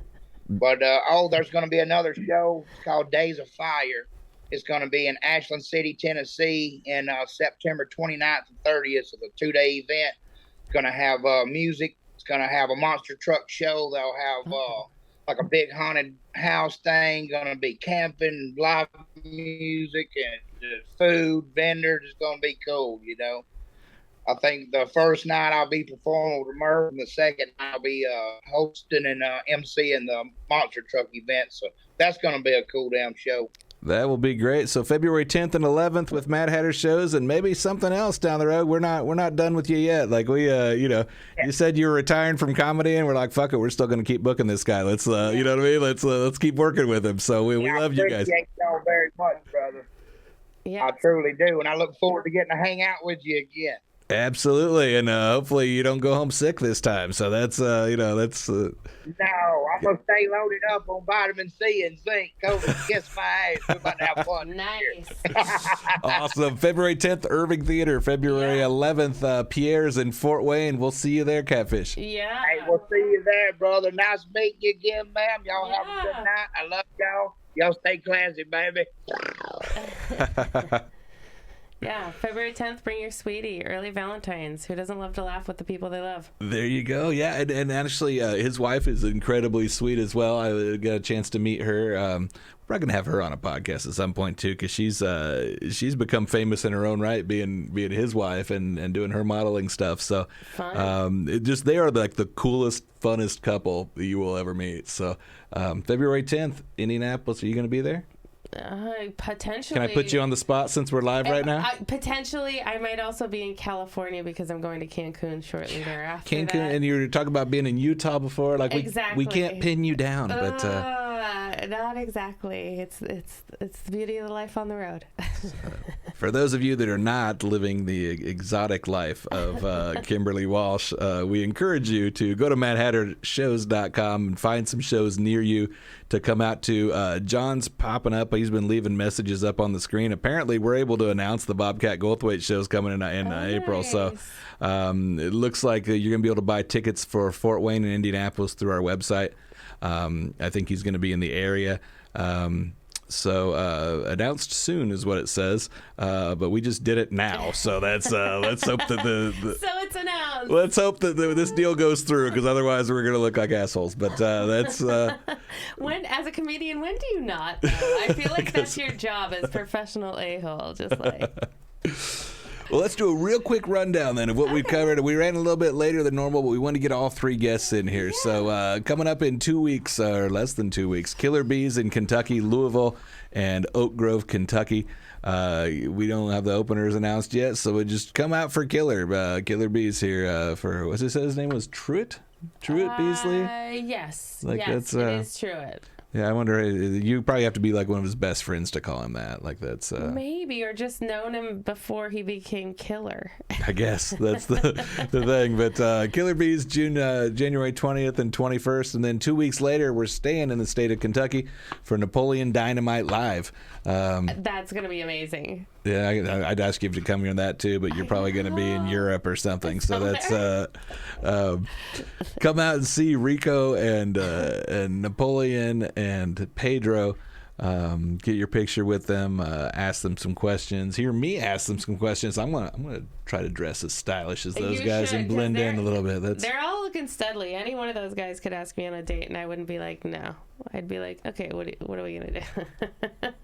Speaker 6: But, there's going to be another show called Days of Fire. It's going to be in Ashland City, Tennessee in September 29th and 30th. So the 2-day event. It's going to have music. It's going to have a monster truck show. They'll have like a big haunted house thing. Going to be camping, live music, and food, vendors. It's going to be cool, I think the first night I'll be performing with Murph, and the second I'll be hosting and emceeing the monster truck event. So that's going to be a cool damn show.
Speaker 1: That will be great. So February 10th and 11th with Mad Hatter shows, and maybe something else down the road. We're not done with you yet. Like you said you were retiring from comedy, and we're like, fuck it, we're still going to keep booking this guy. Let's, you know what I mean? Let's keep working with him. So we love you guys.
Speaker 6: I appreciate y'all very much, brother.
Speaker 2: Yeah.
Speaker 6: I truly do, and I look forward to getting to hang out with you again.
Speaker 1: Absolutely, and hopefully you don't go home sick this time. So that's that's.
Speaker 6: No, I'm gonna stay loaded up on vitamin C and zinc. Go kiss my ass. We're about to have fun.
Speaker 2: Nice.
Speaker 1: Awesome. February 10th, Irving Theater. February 11th, Pierre's in Fort Wayne. We'll see you there, Catfish.
Speaker 2: Yeah.
Speaker 6: Hey, we'll see you there, brother. Nice meeting you again, ma'am. Y'all have a good night. I love y'all. Y'all stay classy, baby.
Speaker 2: Yeah, February 10th, bring your sweetie. Early Valentine's. Who doesn't love to laugh with the people they love?
Speaker 1: There you go. Yeah, and actually, his wife is incredibly sweet as well. I got a chance to meet her. We're probably gonna have her on a podcast at some point too, because she's become famous in her own right, being his wife and doing her modeling stuff. So, they are like the coolest, funnest couple that you will ever meet. So, February 10th, Indianapolis. Are you gonna be there?
Speaker 2: Potentially.
Speaker 1: Can I put you on the spot since we're live right now?
Speaker 2: Potentially, I might also be in California because I'm going to Cancun shortly thereafter.
Speaker 1: Cancun,
Speaker 2: that.
Speaker 1: and you were talking about being in Utah before. Like
Speaker 2: Exactly.
Speaker 1: we can't pin you down, but
Speaker 2: not exactly. It's the beauty of the life on the road.
Speaker 1: for those of you that are not living the exotic life of Kimberly Walsh, we encourage you to go to madhattershows.com and find some shows near you to come out to. John's popping up. He's been leaving messages up on the screen. Apparently, we're able to announce the Bobcat Goldthwait show's coming in April.
Speaker 2: Nice. So
Speaker 1: it looks like you're going to be able to buy tickets for Fort Wayne and Indianapolis through our website. I think he's going to be in the area. So announced soon is what it says, but we just did it now. So that's let's hope that
Speaker 2: so it's announced.
Speaker 1: Let's hope that this deal goes through, because otherwise we're gonna look like assholes. But that's
Speaker 2: when, as a comedian, when do you not? Though? I feel like that's your job as professional a-hole, just like.
Speaker 1: Well, let's do a real quick rundown then of what we've covered. We ran a little bit later than normal, but we want to get all three guests in here. Yeah. So coming up in 2 weeks, or less than 2 weeks, Killer Beaz in Kentucky, Louisville, and Oak Grove, Kentucky. We don't have the openers announced yet, so we just come out for Killer Beaz here for, what's his name was Truett Beasley?
Speaker 2: Yes.
Speaker 1: Like
Speaker 2: yes, it is Truett.
Speaker 1: Yeah, I wonder, you probably have to be like one of his best friends to call him that. Like that's
Speaker 2: maybe, or just known him before he became Killer.
Speaker 1: I guess that's the thing. But Killer Beaz, January 20th and 21st, and then 2 weeks later, we're staying in the state of Kentucky for Napoleon Dynamite Live.
Speaker 2: That's gonna be amazing.
Speaker 1: Yeah, I'd ask you to come here on that too, but you're probably going to be in Europe or something. So that's come out and see Rico and Napoleon and Pedro. Get your picture with them. Ask them some questions. Hear me ask them some questions. I'm gonna try to dress as stylish as those guys and blend in a little bit.
Speaker 2: They're all looking studly. Any one of those guys could ask me on a date, and I wouldn't be like, no. I'd be like, okay, what are we gonna do?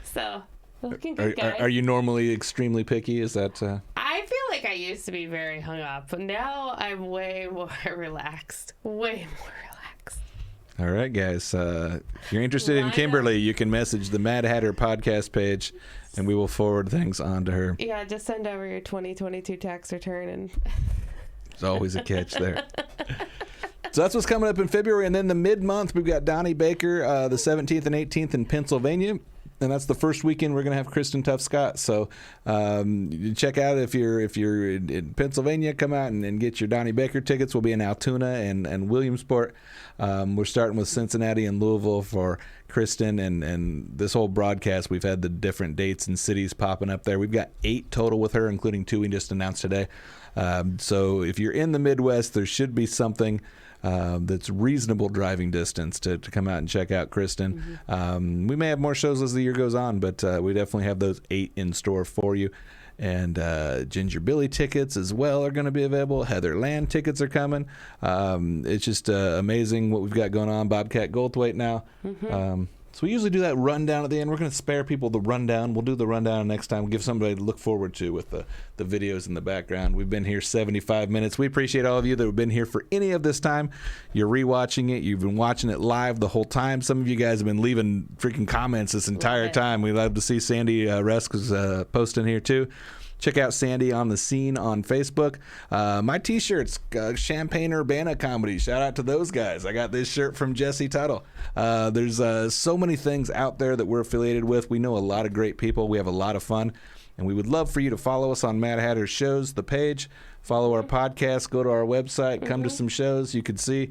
Speaker 2: So. Looking good, guys.
Speaker 1: Are you normally extremely picky? Is that?
Speaker 2: I feel like I used to be very hung up, but now I'm way more relaxed. Way more relaxed.
Speaker 1: All right, guys. If you're interested in Kimberly, you can message the Mad Hatter podcast page, and we will forward things on to her.
Speaker 2: Yeah, just send over your 2022 tax return, and
Speaker 1: there's always a catch there. So that's what's coming up in February, and then the mid-month we've got Donnie Baker, the 17th and 18th in Pennsylvania. And that's the first weekend we're going to have Kristen Tuff Scott. So check out if you're in Pennsylvania, come out and get your Donnie Baker tickets. We'll be in Altoona and Williamsport. We're starting with Cincinnati and Louisville for Kristen. And this whole broadcast, we've had the different dates and cities popping up there. We've got 8 total with her, including 2 we just announced today. So if you're in the Midwest, there should be something that's reasonable driving distance to come out and check out Kristen. Mm-hmm. We may have more shows as the year goes on, but we definitely have those 8 in store for you. And Ginger Billy tickets as well are going to be available. Heather Land tickets are coming. It's just amazing what we've got going on. Bobcat Goldthwait now. Mm-hmm. So we usually do that rundown at the end. We're going to spare people the rundown. We'll do the rundown next time. Give somebody to look forward to with the videos in the background. We've been here 75 minutes. We appreciate all of you that have been here for any of this time. You're rewatching it. You've been watching it live the whole time. Some of you guys have been leaving freaking comments this entire time. We love to see Sandy Resk posting here too. Check out Sandy on the Scene on Facebook. My T-shirts, Champagne Urbana Comedy. Shout out to those guys. I got this shirt from Jesse Tuttle. There's so many things out there that we're affiliated with. We know a lot of great people. We have a lot of fun. And we would love for you to follow us on Mad Hatter Shows, the page. Follow our podcast. Go to our website. Come to some shows. You can see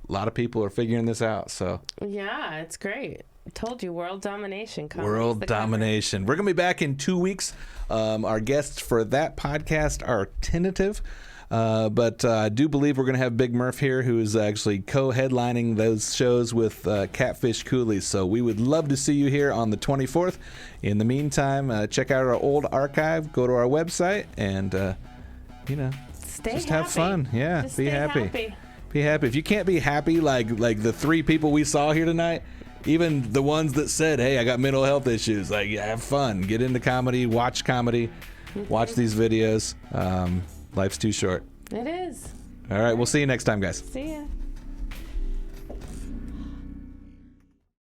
Speaker 1: a lot of people are figuring this out. So
Speaker 2: yeah, it's great. I told you, world domination.
Speaker 1: World domination. We're going to be back in 2 weeks. Our guests for that podcast are tentative. But I do believe we're going to have Big Murph here, who is actually co-headlining those shows with Catfish Cooley. So we would love to see you here on the 24th. In the meantime, check out our old archive. Go to our website and,
Speaker 2: stay
Speaker 1: just
Speaker 2: happy.
Speaker 1: Have fun. Yeah,
Speaker 2: just
Speaker 1: be
Speaker 2: stay
Speaker 1: happy. Be happy. If you can't be happy like the 3 people we saw here tonight, even the ones that said, hey, I got mental health issues, like, have fun. Get into comedy. Watch comedy. Watch these videos. Life's too short.
Speaker 2: It is.
Speaker 1: All right. We'll see you next time, guys.
Speaker 2: See ya.